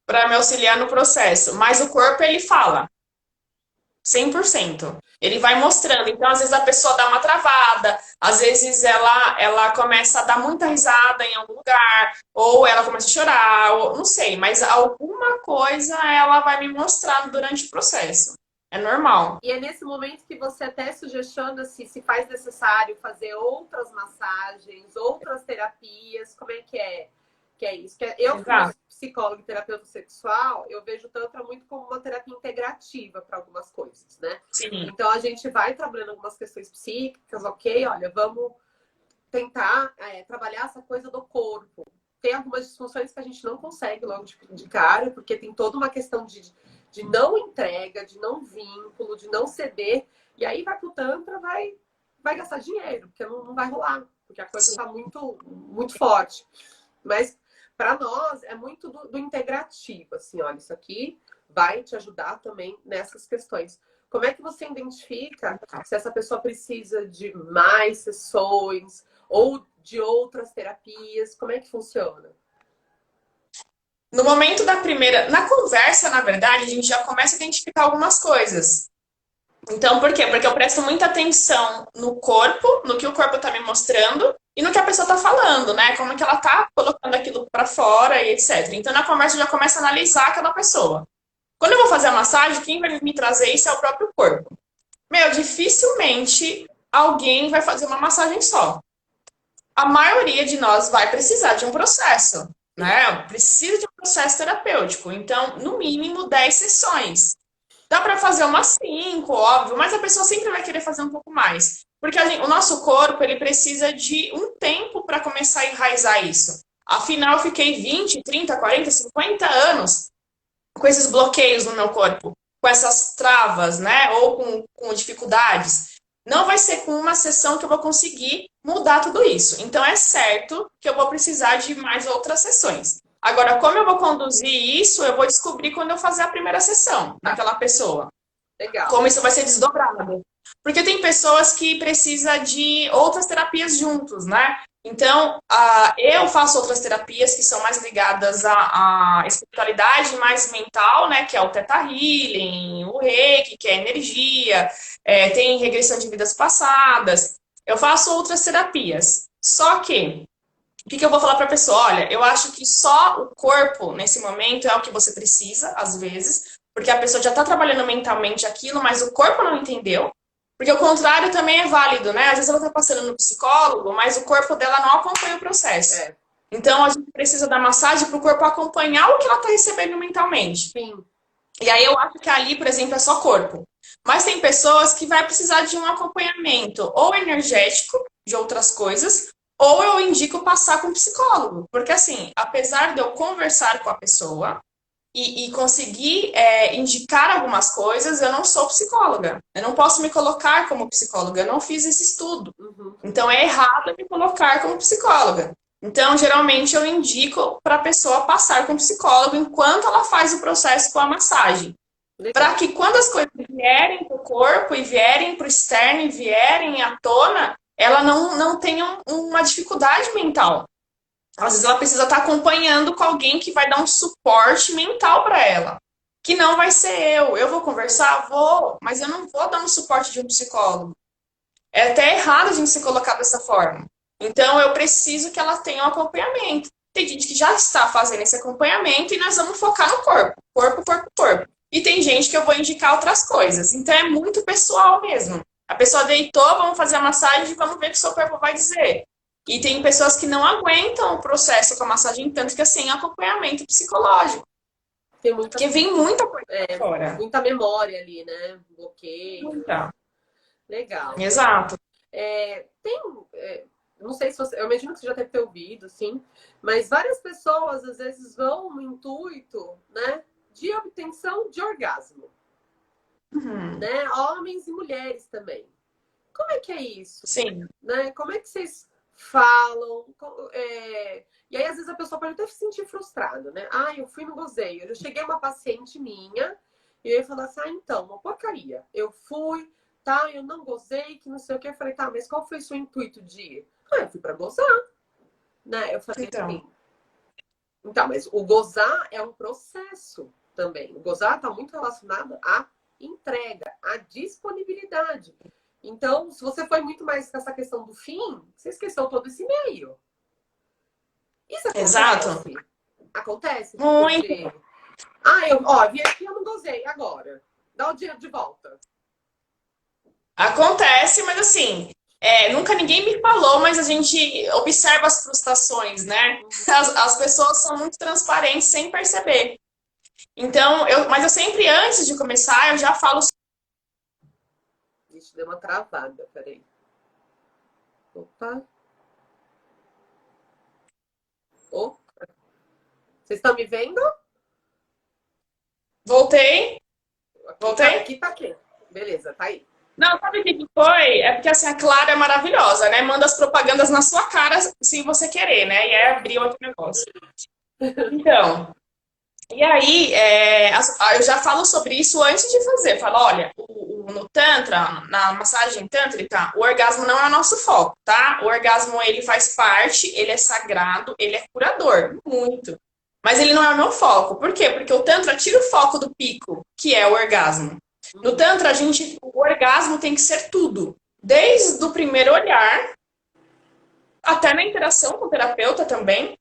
para me auxiliar no processo. Mas o corpo, ele fala 100%. Ele vai mostrando. Então, às vezes a pessoa dá uma travada, às vezes ela começa a dar muita risada em algum lugar, ou ela começa a chorar, ou não sei, mas alguma coisa ela vai me mostrando durante o processo. É normal. E é nesse momento que você até sugestiona se faz necessário fazer outras massagens, outras terapias, como é que é? Que é isso. Eu, como Exato. psicóloga e terapeuta sexual, eu vejo o Tantra muito como uma terapia integrativa para algumas coisas, né? Sim. Então a gente vai trabalhando algumas questões psíquicas, ok, olha, vamos tentar trabalhar essa coisa do corpo. Tem algumas disfunções que a gente não consegue logo de cara, porque tem toda uma questão de não entrega, de não vínculo, de não ceder. E aí vai pro Tantra, vai gastar dinheiro, porque não vai rolar, porque a coisa está muito, muito forte. Mas para nós é muito do integrativo, assim, olha, isso aqui vai te ajudar também nessas questões. Como é que você identifica se essa pessoa precisa de mais sessões ou de outras terapias? Como é que funciona? No momento da primeira, na conversa, na verdade, a gente já começa a identificar algumas coisas. Então, por quê? Porque eu presto muita atenção no corpo, no que o corpo está me mostrando e no que a pessoa está falando, né? Como é que ela está colocando aquilo para fora e etc. Então, na conversa, eu já começo a analisar aquela pessoa. Quando eu vou fazer a massagem, quem vai me trazer isso é o próprio corpo. Meu, dificilmente alguém vai fazer uma massagem só. A maioria de nós vai precisar de um processo, né? Precisa de um processo terapêutico. Então, no mínimo 10 sessões. Dá para fazer umas 5, óbvio, mas a pessoa sempre vai querer fazer um pouco mais. Porque o nosso corpo, ele precisa de um tempo para começar a enraizar isso. Afinal, eu fiquei 20, 30, 40, 50 anos com esses bloqueios no meu corpo, com essas travas, né? Ou com dificuldades. Não vai ser com uma sessão que eu vou conseguir mudar tudo isso. Então, é certo que eu vou precisar de mais outras sessões. Agora, como eu vou conduzir isso, eu vou descobrir quando eu fazer a primeira sessão naquela pessoa. Legal. Como isso vai ser desdobrado. Porque tem pessoas que precisam de outras terapias juntos, né? Então, eu faço outras terapias que são mais ligadas à espiritualidade mais mental, né? Que é o Theta Healing, o Reiki, que é energia, tem regressão de vidas passadas. Eu faço outras terapias. Só que, o que eu vou falar para a pessoa? Olha, eu acho que só o corpo, nesse momento, é o que você precisa, às vezes, porque a pessoa já está trabalhando mentalmente aquilo, mas o corpo não entendeu. Porque o contrário também é válido, né? Às vezes ela está passando no psicólogo, mas o corpo dela não acompanha o processo. É. Então a gente precisa da massagem para o corpo acompanhar o que ela está recebendo mentalmente. Sim. E aí eu acho que ali, por exemplo, é só corpo. Mas tem pessoas que vai precisar de um acompanhamento ou energético, de outras coisas, ou eu indico passar com um psicólogo. Porque assim, apesar de eu conversar com a pessoa, e conseguir indicar algumas coisas, eu não sou psicóloga. Eu não posso me colocar como psicóloga, eu não fiz esse estudo. Uhum. Então é errado me colocar como psicóloga. Então, geralmente, eu indico para a pessoa passar com o psicólogo enquanto ela faz o processo com a massagem. Para que quando as coisas vierem para o corpo e vierem para o externo e vierem à tona, ela não tenha uma dificuldade mental. Às vezes ela precisa estar acompanhando com alguém que vai dar um suporte mental para ela. Que não vai ser eu. Eu vou conversar? Vou, mas eu não vou dar um suporte de um psicólogo. É até errado a gente se colocar dessa forma. Então eu preciso que ela tenha um acompanhamento. Tem gente que já está fazendo esse acompanhamento e nós vamos focar no corpo. Corpo, corpo, corpo. E tem gente que eu vou indicar outras coisas. Então é muito pessoal mesmo. A pessoa deitou, vamos fazer a massagem e vamos ver o que o seu corpo vai dizer. E tem pessoas que não aguentam o processo com a massagem, tanto que assim, acompanhamento psicológico. Tem muita, porque vem muita coisa fora. Muita memória ali, né? Bloqueio. Muita. Legal. Exato. Tem Eu não sei se você. Eu imagino que você já deve ter ouvido, sim. Mas várias pessoas, às vezes, vão no intuito, né? De obtenção de orgasmo. Uhum. Né? Homens e mulheres também. Como é que é isso? Sim. Né? Como é que vocês falam? E aí, às vezes, a pessoa pode até se sentir frustrada, né? Ah, eu fui no gozei. Eu cheguei uma paciente minha e eu ia falar assim, ah, então, uma porcaria. Eu fui, tá, eu não gozei, que não sei o que. Eu falei, tá, mas qual foi o seu intuito de ir? Ah, eu fui pra gozar, né? Eu falei Então. assim, então, mas o gozar é um processo também. O gozar está muito relacionado à entrega, à disponibilidade. Então, se você foi muito mais com essa questão do fim, você esqueceu todo esse meio. Isso Exato. acontece? Acontece, tipo, Muito. de. Ah, eu, ó, vim aqui, eu não gozei, agora. Dá o dinheiro de volta. Acontece, mas assim, nunca ninguém me falou, mas a gente observa as frustrações, né? As pessoas são muito transparentes sem perceber. Então, mas eu sempre, antes de começar, eu já falo. Ixi, deu uma travada, peraí. Opa. Opa. Vocês estão me vendo? Voltei, voltei. Aqui tá aqui. Beleza, tá aí. Não, sabe o que que foi? É porque assim, a Clara é maravilhosa, né? Manda as propagandas na sua cara sem você querer, né? E aí abriu outro negócio. Então, e aí, eu já falo sobre isso antes de fazer. Falo, olha, no Tantra, na massagem tântrica, o orgasmo não é o nosso foco, tá? O orgasmo, ele faz parte, ele é sagrado, ele é curador, muito. Mas ele não é o meu foco. Por quê? Porque o Tantra tira o foco do pico, que é o orgasmo. No Tantra, o orgasmo tem que ser tudo. Desde o primeiro olhar, até na interação com o terapeuta também,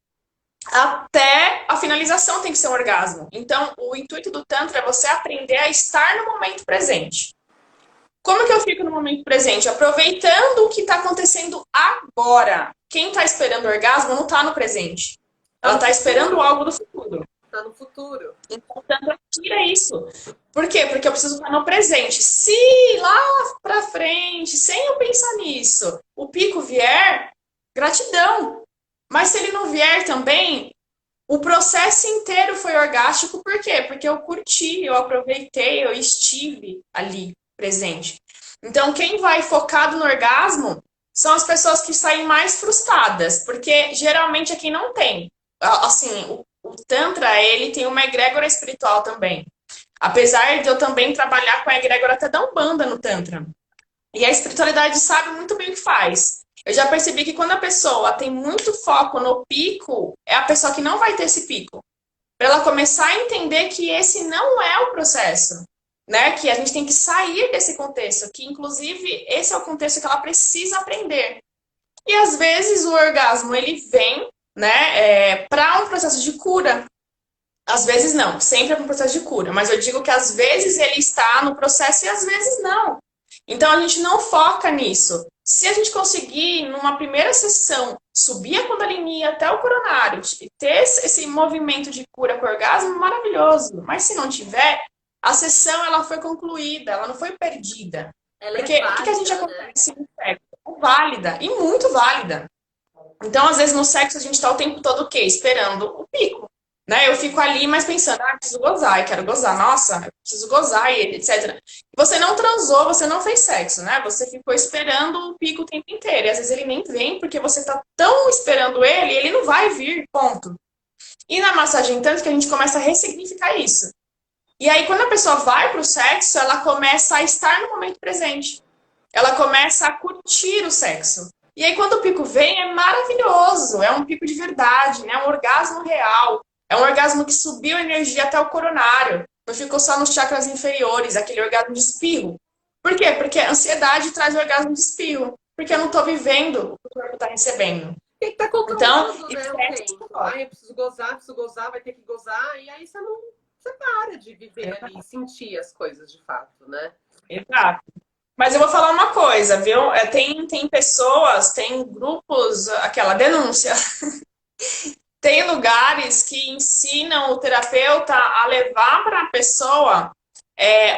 até a finalização tem que ser um orgasmo. Então, o intuito do Tantra é você aprender a estar no momento presente. Como que eu fico no momento presente? Aproveitando o que está acontecendo agora. Quem está esperando o orgasmo não está no presente. Ela está esperando algo do futuro. Tá no futuro. Então, o Tantra tira isso. Por quê? Porque eu preciso estar no presente. Se lá pra frente, sem eu pensar nisso, o pico vier, gratidão. Mas se ele não vier também, o processo inteiro foi orgástico. Por quê? Porque eu curti, eu aproveitei, eu estive ali presente. Então, quem vai focado no orgasmo são as pessoas que saem mais frustradas, porque geralmente é quem não tem. Assim, o Tantra, ele tem uma egrégora espiritual também. Apesar de eu também trabalhar com a egrégora até da Umbanda no Tantra. E a espiritualidade sabe muito bem o que faz. Eu já percebi que quando a pessoa tem muito foco no pico, é a pessoa que não vai ter esse pico. Para ela começar a entender que esse não é o processo, né? Que a gente tem que sair desse contexto, que inclusive esse é o contexto que ela precisa aprender. E às vezes o orgasmo ele vem, né, para um processo de cura. Às vezes não, sempre é um processo de cura, mas eu digo que às vezes ele está no processo e às vezes não. Então a gente não foca nisso. Se a gente conseguir, numa primeira sessão, subir a Kundalini até o coronário, ter esse movimento de cura com orgasmo, maravilhoso. Mas se não tiver, a sessão ela foi concluída, ela não foi perdida. Ela Porque é válida, o que a gente né? acontece no sexo? É válida e muito válida. Então, às vezes, no sexo, a gente está o tempo todo o quê? Esperando o pico. Né? Eu fico ali, mas pensando, preciso gozar, eu quero gozar, nossa, eu preciso gozar, e etc. Você não transou, você não fez sexo, né? Você ficou esperando o pico o tempo inteiro. E às vezes ele nem vem, porque você tá tão esperando ele não vai vir, ponto. E na massagem tanto que a gente começa a ressignificar isso. E aí, quando a pessoa vai pro sexo, ela começa a estar no momento presente. Ela começa a curtir o sexo. E aí, quando o pico vem, é maravilhoso. É um pico de verdade, né? Um orgasmo real. É um orgasmo que subiu a energia até o coronário. Não ficou só nos chakras inferiores, aquele orgasmo de espirro. Por quê? Porque a ansiedade traz o orgasmo de espirro. Porque eu não estou vivendo o que o corpo está recebendo. Tem que estar Então, controlando, né, o tempo. Ai, eu preciso gozar, vai ter que gozar. E aí você para de viver ali, sentir as coisas de fato, né? Exato. Mas eu vou falar uma coisa, viu? Tem pessoas, tem grupos, aquela denúncia. Tem lugares que ensinam o terapeuta a levar para a pessoa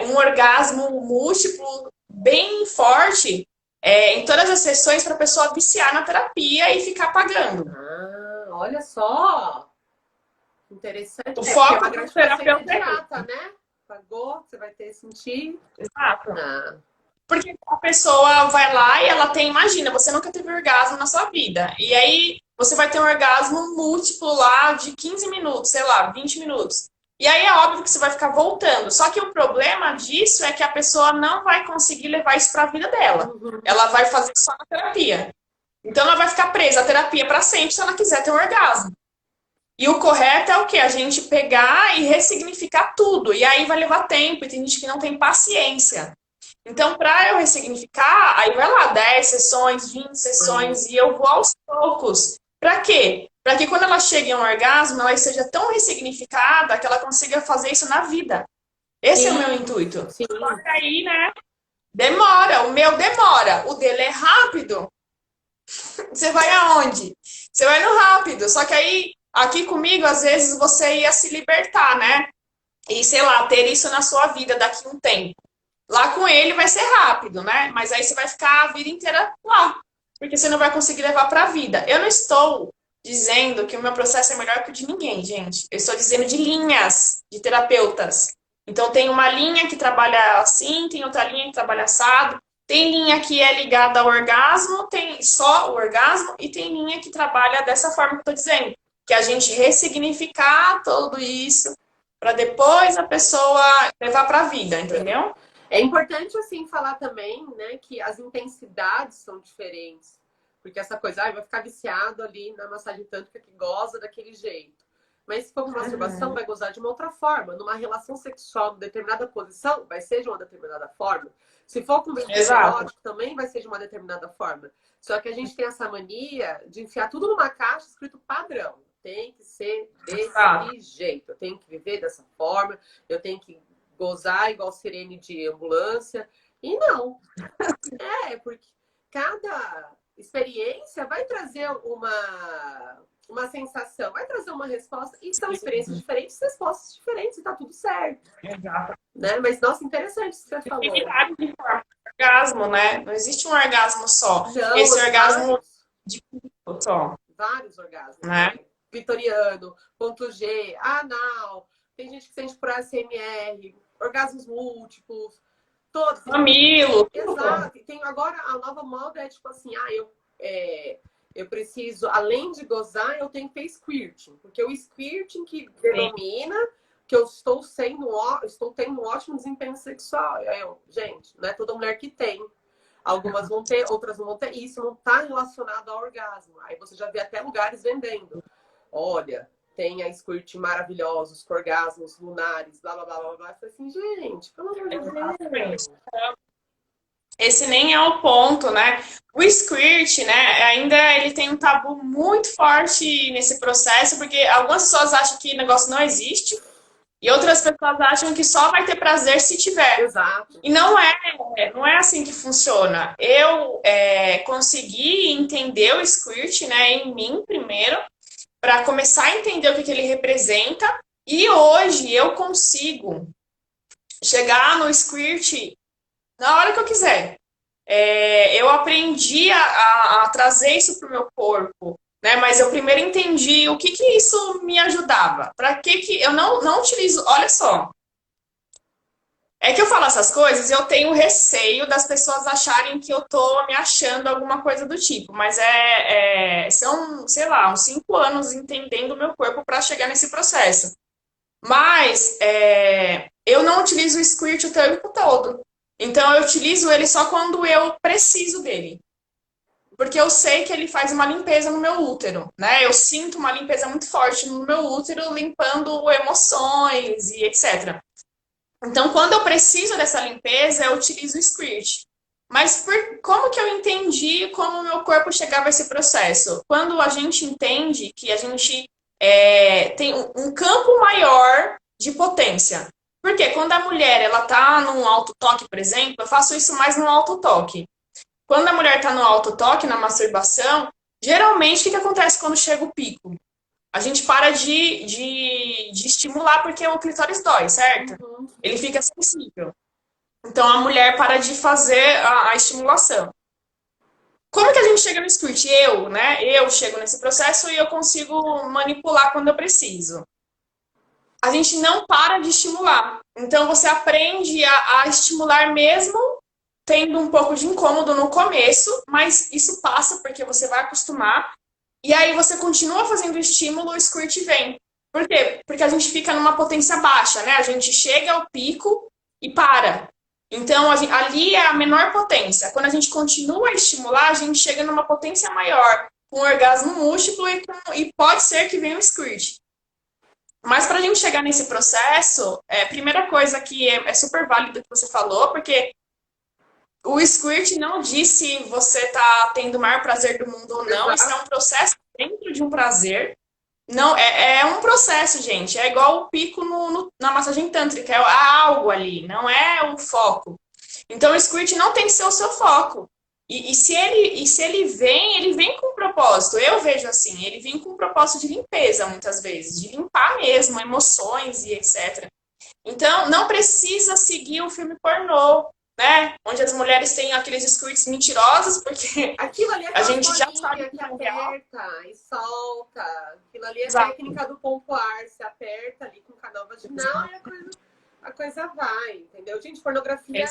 um orgasmo múltiplo bem forte em todas as sessões para a pessoa viciar na terapia e ficar pagando. Ah, olha só. Interessante. O Porque é foco uma do gratificação terapeuta é esse. imediata, né? Pagou, você vai ter sentir. Exato. Ah, Porque a pessoa vai lá e ela tem, imagina, você nunca teve orgasmo na sua vida. E aí você vai ter um orgasmo múltiplo lá de 15 minutos, sei lá, 20 minutos. E aí é óbvio que você vai ficar voltando. Só que o problema disso é que a pessoa não vai conseguir levar isso para a vida dela. uhum. Ela vai fazer só na terapia. Então ela vai ficar presa à terapia para sempre se ela quiser ter um orgasmo. E o correto é o quê? A gente pegar e ressignificar tudo. E aí vai levar tempo, e tem gente que não tem paciência. Então, para eu ressignificar, aí vai lá, 10 sessões, 20 sessões, e eu vou aos poucos. Para quê? Para que quando ela chegue a um orgasmo, ela seja tão ressignificada que ela consiga fazer isso na vida. Esse é o meu Sim, intuito. sim. Só que aí, né, demora. O meu demora. O dele é rápido. Você vai aonde? Você vai no rápido. Só que aí, aqui comigo, às vezes você ia se libertar, né? E, sei lá, ter isso na sua vida daqui a um tempo. Lá com ele vai ser rápido, né? Mas aí você vai ficar a vida inteira lá, porque você não vai conseguir levar para a vida. Eu não estou dizendo que o meu processo é melhor que o de ninguém, gente. Eu estou dizendo de linhas de terapeutas. Então tem uma linha que trabalha assim, tem outra linha que trabalha assado, tem linha que é ligada ao orgasmo, tem só o orgasmo, e tem linha que trabalha dessa forma que eu estou dizendo, que é a gente ressignificar tudo isso para depois a pessoa levar para a vida, entendeu? É importante, assim, falar também, né, que as intensidades são diferentes. Porque essa coisa, vai ficar viciado ali na massagem tântrica que goza daquele jeito. Mas se for uma masturbação, vai gozar de uma outra forma. Numa relação sexual, em determinada posição, vai ser de uma determinada forma. Se for com beijo erótico, também vai ser de uma determinada forma. Só que a gente tem essa mania de enfiar tudo numa caixa escrito padrão. Tem que ser desse jeito. Eu tenho que viver dessa forma. Eu tenho que gozar igual sirene de ambulância. E não. Porque cada experiência vai trazer uma sensação, vai trazer uma resposta. E são experiências diferentes, respostas diferentes, e tá tudo certo. Exato. Né? Mas, nossa, interessante isso que você falou. Tem vários de forma de orgasmo, né? Não existe um orgasmo só. Não, esse orgasmo vários, de só. vários orgasmos. Né? Vitoriano, ponto G, anal. Tem gente que sente por ASMR, orgasmos múltiplos. Todos. Mamilo. Exato. E tem agora a nova moda é tipo assim, eu preciso, além de gozar, eu tenho que ter squirting. Porque o squirting que denomina que eu estou tendo um ótimo desempenho sexual. Gente, não é toda mulher que tem. Algumas vão ter, outras não vão ter. E isso não está relacionado ao orgasmo. Aí você já vê até lugares vendendo. Olha, tem a squirt maravilhosos, com orgasmos lunares, blá, blá, blá, blá, blá. Eu falei assim, gente, pelo amor de Deus. Esse nem é o ponto, né? O squirt, né, ainda ele tem um tabu muito forte nesse processo, porque algumas pessoas acham que o negócio não existe e outras pessoas acham que só vai ter prazer se tiver. Exato. E não é assim que funciona. Eu consegui entender o squirt, né, em mim primeiro, para começar a entender o que ele representa, e hoje eu consigo chegar no squirt na hora que eu quiser. Eu aprendi a trazer isso para o meu corpo, né? Mas eu primeiro entendi o que isso me ajudava. Para que eu não utilizo. Olha só. É que eu falo essas coisas e eu tenho receio das pessoas acharem que eu tô me achando alguma coisa do tipo. Mas são, sei lá, uns 5 anos entendendo o meu corpo para chegar nesse processo. Mas eu não utilizo o squirt o tempo todo. Então eu utilizo ele só quando eu preciso dele. Porque eu sei que ele faz uma limpeza no meu útero, né? Eu sinto uma limpeza muito forte no meu útero, limpando emoções e etc. Então, quando eu preciso dessa limpeza, eu utilizo o squirt. Mas como que eu entendi como o meu corpo chegava a esse processo? Quando a gente entende que a gente tem um campo maior de potência. Porque quando a mulher ela tá num alto toque, por exemplo, eu faço isso mais no alto toque. Quando a mulher tá no alto toque, na masturbação, geralmente o que acontece quando chega o pico? A gente para de estimular porque o clitóris dói, certo? Uhum. Ele fica sensível. Então a mulher para de fazer a estimulação. Como que a gente chega no squirt? Eu, né? Eu chego nesse processo e eu consigo manipular quando eu preciso. A gente não para de estimular. Então você aprende a estimular mesmo tendo um pouco de incômodo no começo, mas isso passa porque você vai acostumar. E aí você continua fazendo o estímulo, o squirt vem. Por quê? Porque a gente fica numa potência baixa, né? A gente chega ao pico e para. Então, ali é a menor potência. Quando a gente continua a estimular, a gente chega numa potência maior, com orgasmo múltiplo e pode ser que venha o squirt. Mas para a gente chegar nesse processo, primeira coisa que é super válido que você falou, porque o squirt não diz se você está tendo o maior prazer do mundo ou não. Isso é um processo dentro de um prazer. Não, é um processo, gente. É igual o pico na massagem tântrica. É algo ali, não é o foco. Então, o squirt não tem que ser o seu foco. E se ele vem com um propósito. Eu vejo assim, ele vem com um propósito de limpeza, muitas vezes. De limpar mesmo emoções e etc. Então, não precisa seguir o filme pornô, né? Onde as mulheres têm aqueles squirts mentirosos, porque aquilo ali é a gente já sabe que aperta e solta. Aquilo ali é Exato. técnica do pompoar. Se aperta ali com o canal vaginal e a coisa vai, entendeu? Gente, pornografia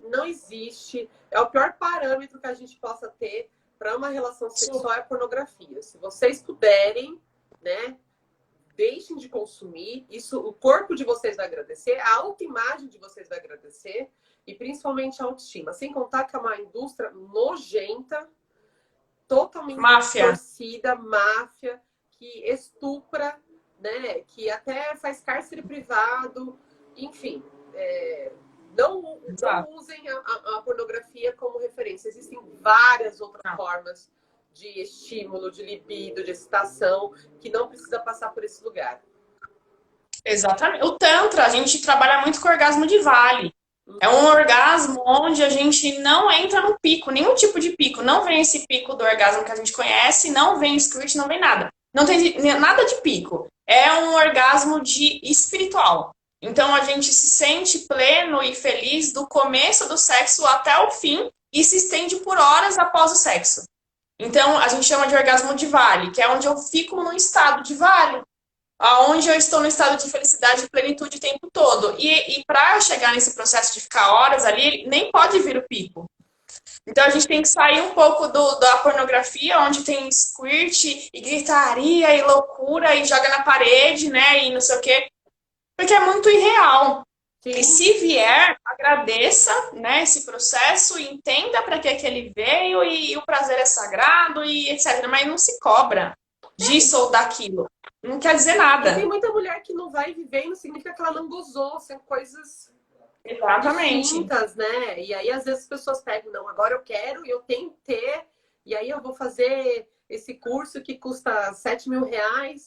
não existe. É o pior parâmetro que a gente possa ter para uma relação sexual é a pornografia. Se vocês puderem, né? Deixem de consumir. Isso, o corpo de vocês vai agradecer, a autoimagem de vocês vai agradecer. E principalmente a autoestima. Sem contar que é uma indústria nojenta, totalmente torcida, máfia, que estupra, né? Que até faz cárcere privado. Enfim, não usem a pornografia como referência. Existem várias outras formas de estímulo, de libido, de excitação, que não precisa passar por esse lugar. Exatamente. O Tantra, a gente trabalha muito com orgasmo de vale. É um orgasmo onde a gente não entra no pico, nenhum tipo de pico. Não vem esse pico do orgasmo que a gente conhece, não vem squirt, não vem nada. Não tem nada de pico. É um orgasmo espiritual. Então a gente se sente pleno e feliz do começo do sexo até o fim e se estende por horas após o sexo. Então a gente chama de orgasmo de vale, que é onde eu fico num estado de vale. Onde eu estou no estado de felicidade e plenitude o tempo todo. E para chegar nesse processo de ficar horas ali, nem pode vir o pico. Então a gente tem que sair um pouco da pornografia, onde tem squirt e gritaria e loucura e joga na parede, né? E não sei o quê. Porque é muito irreal. Sim. E se vier, agradeça, né, esse processo, entenda para que ele veio e o prazer é sagrado e etc. Mas não se cobra disso ou daquilo. Não quer dizer nada. E tem muita mulher que não vai viver e não significa que ela não gozou. São coisas distintas, né? E aí, às vezes, as pessoas pegam, não, agora eu quero e eu tenho que ter. E aí eu vou fazer esse curso que custa R$7.000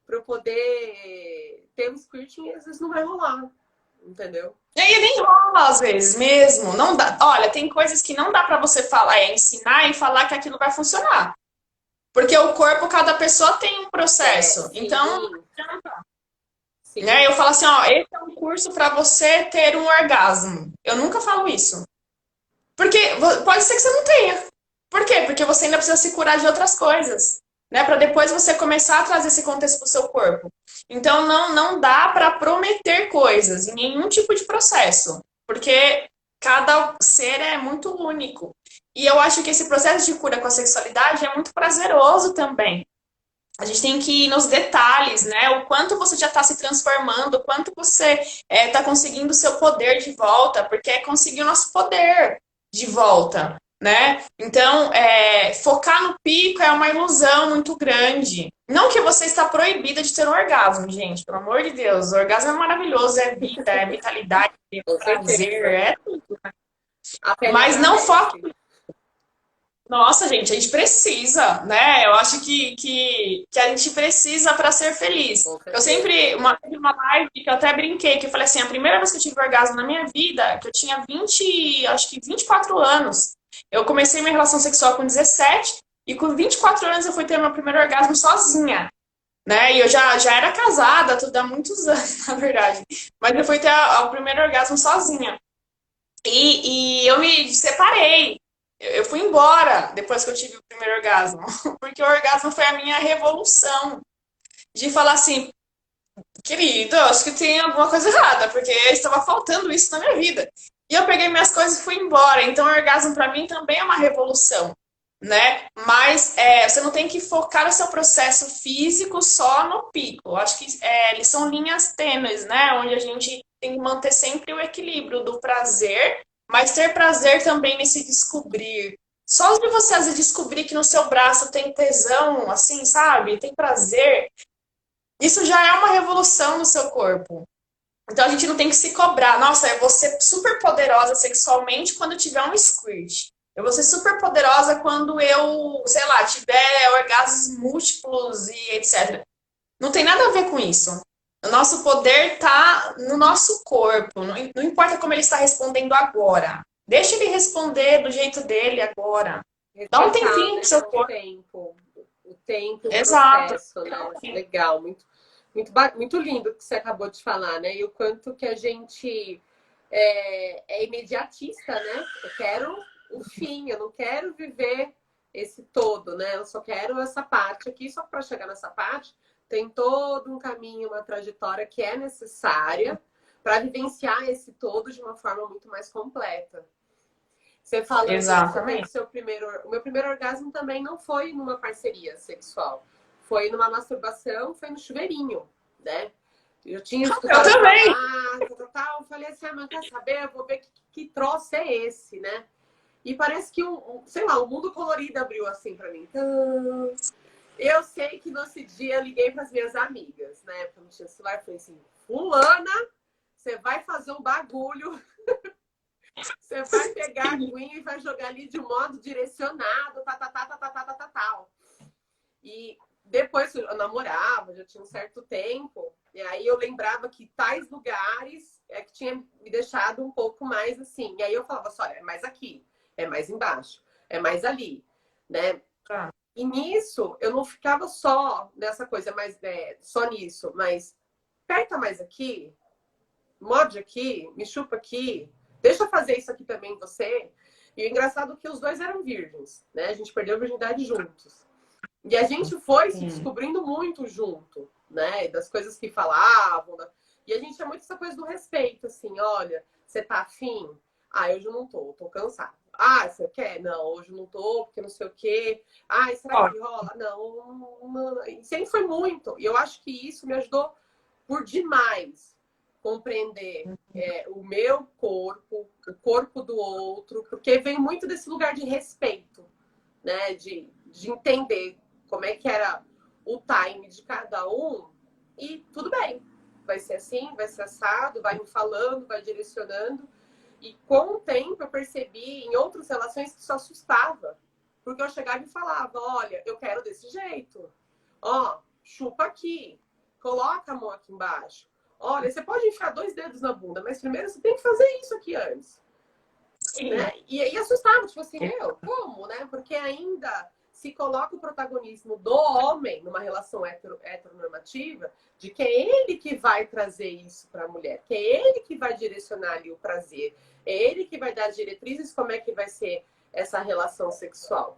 para eu poder ter um squirting e às vezes não vai rolar. Entendeu? E aí nem rola, às vezes, mesmo. Não dá. Olha, tem coisas que não dá para você falar, ensinar e falar que aquilo vai funcionar. Porque o corpo, cada pessoa tem um processo. Então, né, eu falo assim, ó, esse é um curso para você ter um orgasmo. Eu nunca falo isso. Porque pode ser que você não tenha. Por quê? Porque você ainda precisa se curar de outras coisas, né? Para depois você começar a trazer esse contexto pro seu corpo. Então, não dá para prometer coisas em nenhum tipo de processo. Porque cada ser é muito único. E eu acho que esse processo de cura com a sexualidade é muito prazeroso também. A gente tem que ir nos detalhes, né? O quanto você já está se transformando, o quanto você está conseguindo o seu poder de volta, porque é conseguir o nosso poder de volta, né? Então, focar no pico é uma ilusão muito grande. Não que você está proibida de ter um orgasmo, gente, pelo amor de Deus. O orgasmo é maravilhoso, é vida, é vitalidade, é prazer, é tudo, né? Mas não foque. Nossa, gente, a gente precisa, né? Eu acho que a gente precisa para ser feliz. Eu sempre, teve uma live que eu até brinquei, que eu falei assim, a primeira vez que eu tive orgasmo na minha vida, que eu tinha 24 anos. Eu comecei minha relação sexual com 17 e com 24 anos eu fui ter meu primeiro orgasmo sozinha, né? E eu já era casada, tudo há muitos anos, na verdade. Mas eu fui ter o primeiro orgasmo sozinha. E eu me separei. Eu fui embora depois que eu tive o primeiro orgasmo. Porque o orgasmo foi a minha revolução. De falar assim, querido, acho que tem alguma coisa errada, porque estava faltando isso na minha vida. E eu peguei minhas coisas e fui embora. Então, o orgasmo para mim também é uma revolução, né? Mas você não tem que focar o seu processo físico só no pico. Eu acho que eles são linhas tênues, né? Onde a gente tem que manter sempre o equilíbrio do prazer, mas ter prazer também nesse descobrir. Só de você às vezes descobrir que no seu braço tem tesão, assim, sabe? Tem prazer, isso já é uma revolução no seu corpo. Então a gente não tem que se cobrar. Nossa, eu vou ser super poderosa sexualmente quando tiver um squirt. Eu vou ser super poderosa quando eu, sei lá, tiver orgasmos múltiplos e etc. Não tem nada a ver com isso. O nosso poder tá no nosso corpo. Não importa como ele está respondendo agora. Deixa ele responder do jeito dele agora. Dá um Respeitar, tempinho né, pro seu o corpo. tempo, o tempo e o Exato. processo, né? Legal, muito lindo o que você acabou de falar, né? E o quanto que a gente é imediatista, né? Eu quero o fim, eu não quero viver esse todo, né? Eu só quero essa parte aqui, só para chegar nessa parte tem todo um caminho, uma trajetória que é necessária para vivenciar esse todo de uma forma muito mais completa. Você falando que você teve Exatamente. seu primeiro. O meu primeiro orgasmo também não foi numa parceria sexual. Foi numa masturbação, foi no chuveirinho, né? Eu tinha Eu escutado também. falar, tal, eu falei assim, mas quer saber? Eu vou ver que troço é esse, né? E parece que, sei lá, o mundo colorido abriu assim pra mim. Então, eu sei que nesse dia eu liguei pras minhas amigas, né? Porque não tinha celular, eu falei assim, fulana, você vai fazer um bagulho. Você vai pegar a aguinha e vai jogar ali de um modo direcionado, tal. E depois eu namorava, já tinha um certo tempo, e aí eu lembrava que tais lugares que tinha me deixado um pouco mais assim. E aí eu falava assim, olha, é mais aqui, é mais embaixo, é mais ali, né? Tá. E nisso, eu não ficava só nessa coisa, mais só nisso, mas aperta mais aqui, morde aqui, me chupa aqui, deixa eu fazer isso aqui também em você. E o engraçado é que os dois eram virgens, né? A gente perdeu a virgindade juntos. E a gente foi se descobrindo muito junto, né? Das coisas que falavam. E a gente tinha muito essa coisa do respeito, assim, olha, você tá afim? Ah, hoje eu não tô cansada. Ah, você quer? Não, hoje eu não tô, porque não sei o quê. Ah, será que rola? Não, não. E sempre foi muito. E eu acho que isso me ajudou por demais compreender o meu corpo, o corpo do outro, porque vem muito desse lugar de respeito, né? De entender como é que era o time de cada um e tudo bem. Vai ser assim, vai ser assado, vai me falando, vai direcionando. E com o tempo eu percebi em outras relações que isso assustava. Porque eu chegava e falava, olha, eu quero desse jeito. Ó, chupa aqui, coloca a mão aqui embaixo. Olha, você pode enfiar 2 dedos na bunda, mas primeiro você tem que fazer isso aqui antes. Né? E aí assustava, tipo assim, como, né? Porque ainda se coloca o protagonismo do homem numa relação heteronormativa, de que é ele que vai trazer isso para a mulher, que é ele que vai direcionar ali o prazer, é ele que vai dar as diretrizes como é que vai ser essa relação sexual.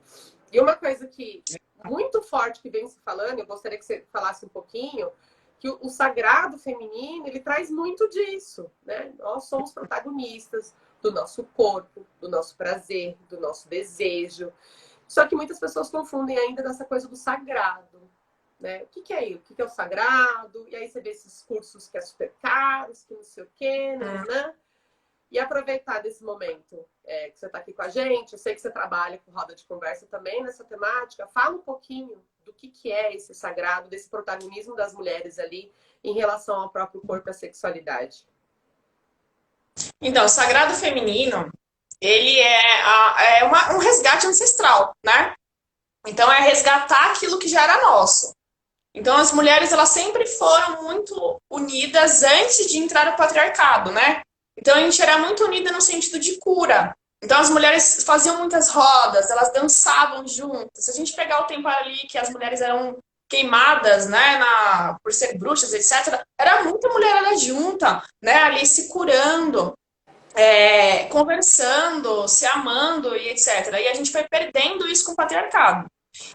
E uma coisa que muito forte que vem se falando, eu gostaria que você falasse um pouquinho, que o sagrado feminino, ele traz muito disso, né? Nós somos protagonistas do nosso corpo, do nosso prazer, do nosso desejo. Só que muitas pessoas confundem ainda dessa coisa do sagrado, né? O que é isso? O que é o sagrado? E aí você vê esses cursos que é super caros, que não sei o quê, né? E aproveitar desse momento que você está aqui com a gente. Eu sei que você trabalha com roda de conversa também nessa temática. Fala um pouquinho do que é esse sagrado, desse protagonismo das mulheres ali em relação ao próprio corpo e à sexualidade. Então, o sagrado feminino, ele é um resgate ancestral, né? Então, é resgatar aquilo que já era nosso. Então, as mulheres, elas sempre foram muito unidas antes de entrar no patriarcado, né? Então, a gente era muito unida no sentido de cura. Então, as mulheres faziam muitas rodas, elas dançavam juntas. Se a gente pegar o tempo ali que as mulheres eram queimadas, né, por ser bruxas, etc., era muita mulherada junta, né, ali se curando. conversando, se amando e etc. E a gente foi perdendo isso com o patriarcado.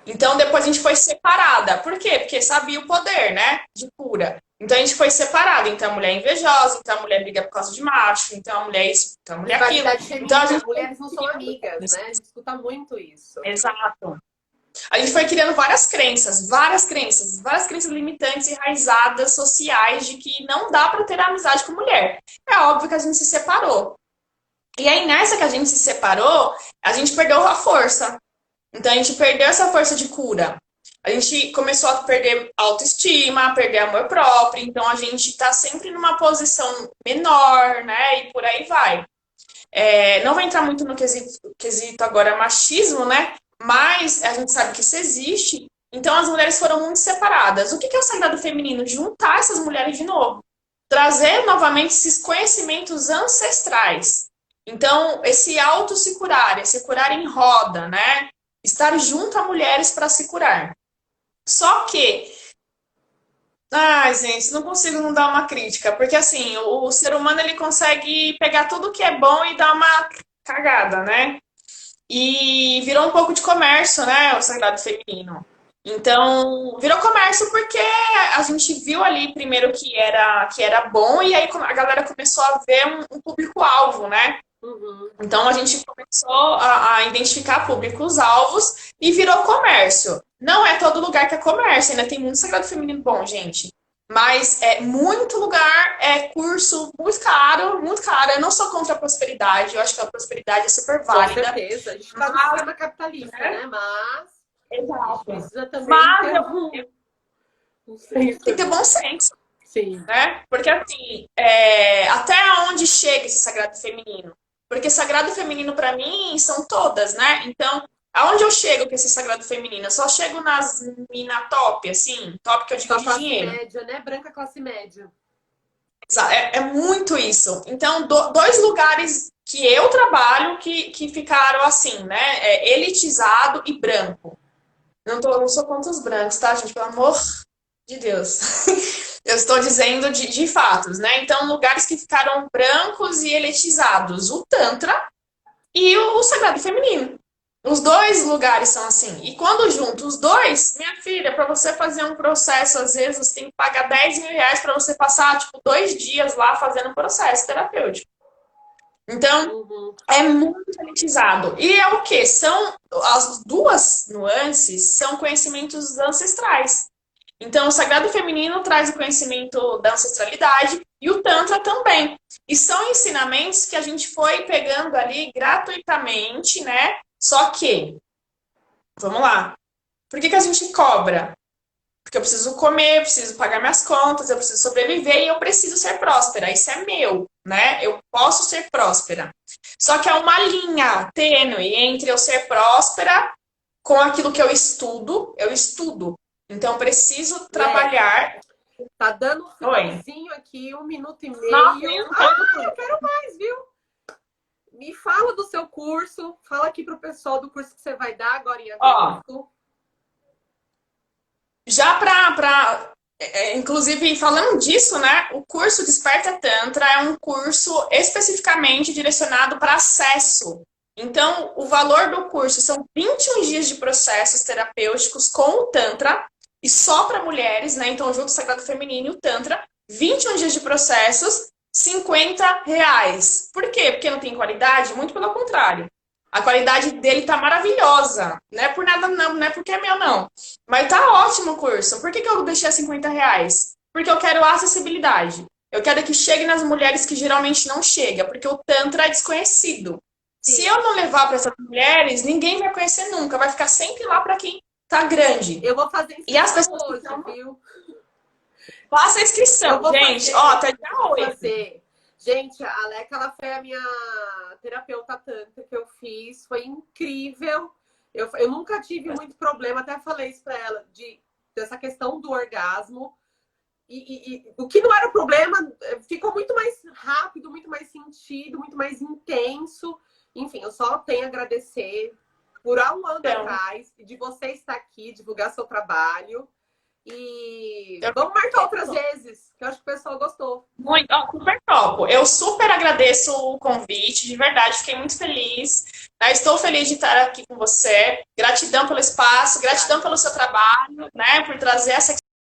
Então depois a gente foi separada. Por quê? Porque sabia o poder, né? De cura. Então a gente foi separada. Então a mulher é invejosa, então a mulher briga por causa de macho, então a mulher é isso, então a mulher é aquilo. Rivalidade Então a feminina, gente mulheres não são amigas, né? A gente escuta muito isso. Exato. A gente foi criando várias crenças limitantes e enraizadas sociais de que não dá para ter amizade com mulher. É óbvio que a gente se separou. E aí, nessa que a gente se separou, a gente perdeu a força. Então, a gente perdeu essa força de cura. A gente começou a perder autoestima, a perder amor próprio. Então, a gente tá sempre numa posição menor, né? E por aí vai. Não vou entrar muito no quesito agora machismo, né? Mas a gente sabe que isso existe. Então, as mulheres foram muito separadas. O que é o sagrado feminino? Juntar essas mulheres de novo. Trazer novamente esses conhecimentos ancestrais. Então, esse curar em roda, né? Estar junto a mulheres para se curar. Só que, ai, gente, não consigo não dar uma crítica, porque assim, o ser humano ele consegue pegar tudo que é bom e dar uma cagada, né? E virou um pouco de comércio, né? O sagrado feminino. Então, virou comércio porque a gente viu ali primeiro que era bom, e aí a galera começou a ver um público-alvo, né? Uhum. Então a gente começou a identificar públicos-alvos e virou comércio. Não é todo lugar que é comércio, ainda tem muito sagrado feminino bom, gente. Mas muito lugar, curso muito caro, muito caro. Eu não sou contra a prosperidade, eu acho que a prosperidade é super Com válida. certeza. A gente está no sistema capitalista, né? Mas a gente Exato. precisa também Mas ter um senso. tem que ter bom senso, Sim. né? Porque assim, até onde chega esse sagrado feminino? Porque sagrado feminino para mim são todas, né? Então, aonde eu chego com esse sagrado feminino? Eu só chego nas mina top, assim, top que eu digo Só de classe dinheiro. média, né? Branca classe média. É muito isso. Então, dois lugares que eu trabalho que ficaram assim, né? Elitizado e branco. Não sou contra os brancos, tá, gente? Pelo amor de Deus. Eu estou dizendo de fatos, né? Então, lugares que ficaram brancos e elitizados. O Tantra e o Sagrado Feminino. Os dois lugares são assim. E quando junto os dois, minha filha, para você fazer um processo, às vezes você tem que pagar 10 mil reais para você passar, tipo, 2 dias lá fazendo um processo terapêutico. Então, Uhum. é muito elitizado. E é o quê? São as duas nuances, são conhecimentos ancestrais. Então, o sagrado feminino traz o conhecimento da ancestralidade e o Tantra também. E são ensinamentos que a gente foi pegando ali gratuitamente, né? Só que, vamos lá, por que a gente cobra? Porque eu preciso comer, eu preciso pagar minhas contas, eu preciso sobreviver e eu preciso ser próspera. Isso é meu, né? Eu posso ser próspera. Só que é uma linha tênue entre eu ser próspera com aquilo que eu estudo. Eu estudo. Então, eu preciso trabalhar. Tá dando um Oi. finalzinho aqui, 1 minuto e Nossa, meio. eu não tô... Eu quero mais, viu? Me fala do seu curso. Fala aqui pro pessoal do curso que você vai dar agora em Ó, agosto. já inclusive, falando disso, né? O curso Desperta Tantra é um curso especificamente direcionado para acesso. Então, o valor do curso são 21 dias de processos terapêuticos com o Tantra, e só para mulheres, né? Então, junto o Sagrado Feminino e o Tantra, 21 dias de processos, R$ 50. Por quê? Porque não tem qualidade? Muito pelo contrário. A qualidade dele tá maravilhosa. Não é por nada, não é porque é meu, não. Mas tá ótimo o curso. Por que eu deixei a R$ 50? Porque eu quero acessibilidade. Eu quero que chegue nas mulheres que geralmente não chega, porque o Tantra é desconhecido. Sim. Se eu não levar para essas mulheres, ninguém vai conhecer nunca. Vai ficar sempre lá para quem tá grande. Eu vou fazer inscrição E as pessoas hoje, viu? Faça a inscrição, gente. Fazer, Ó, até dia 8. Fazer. Gente, a Aleca, ela foi a minha terapeuta tantra que eu fiz. Foi incrível. Eu nunca tive muito problema, até falei isso pra ela, dessa questão do orgasmo. E o que não era problema ficou muito mais rápido, muito mais sentido, muito mais intenso. Enfim, eu só tenho a agradecer por há um ano atrás de você estar aqui, divulgar seu trabalho. E Vamos marcar outras vezes, que eu acho que o pessoal gostou. Muito, ó, super topo. Eu super agradeço o convite, de verdade, fiquei muito feliz. Né? Estou feliz de estar aqui com você. Gratidão pelo espaço, gratidão pelo seu trabalho, né? Por trazer essa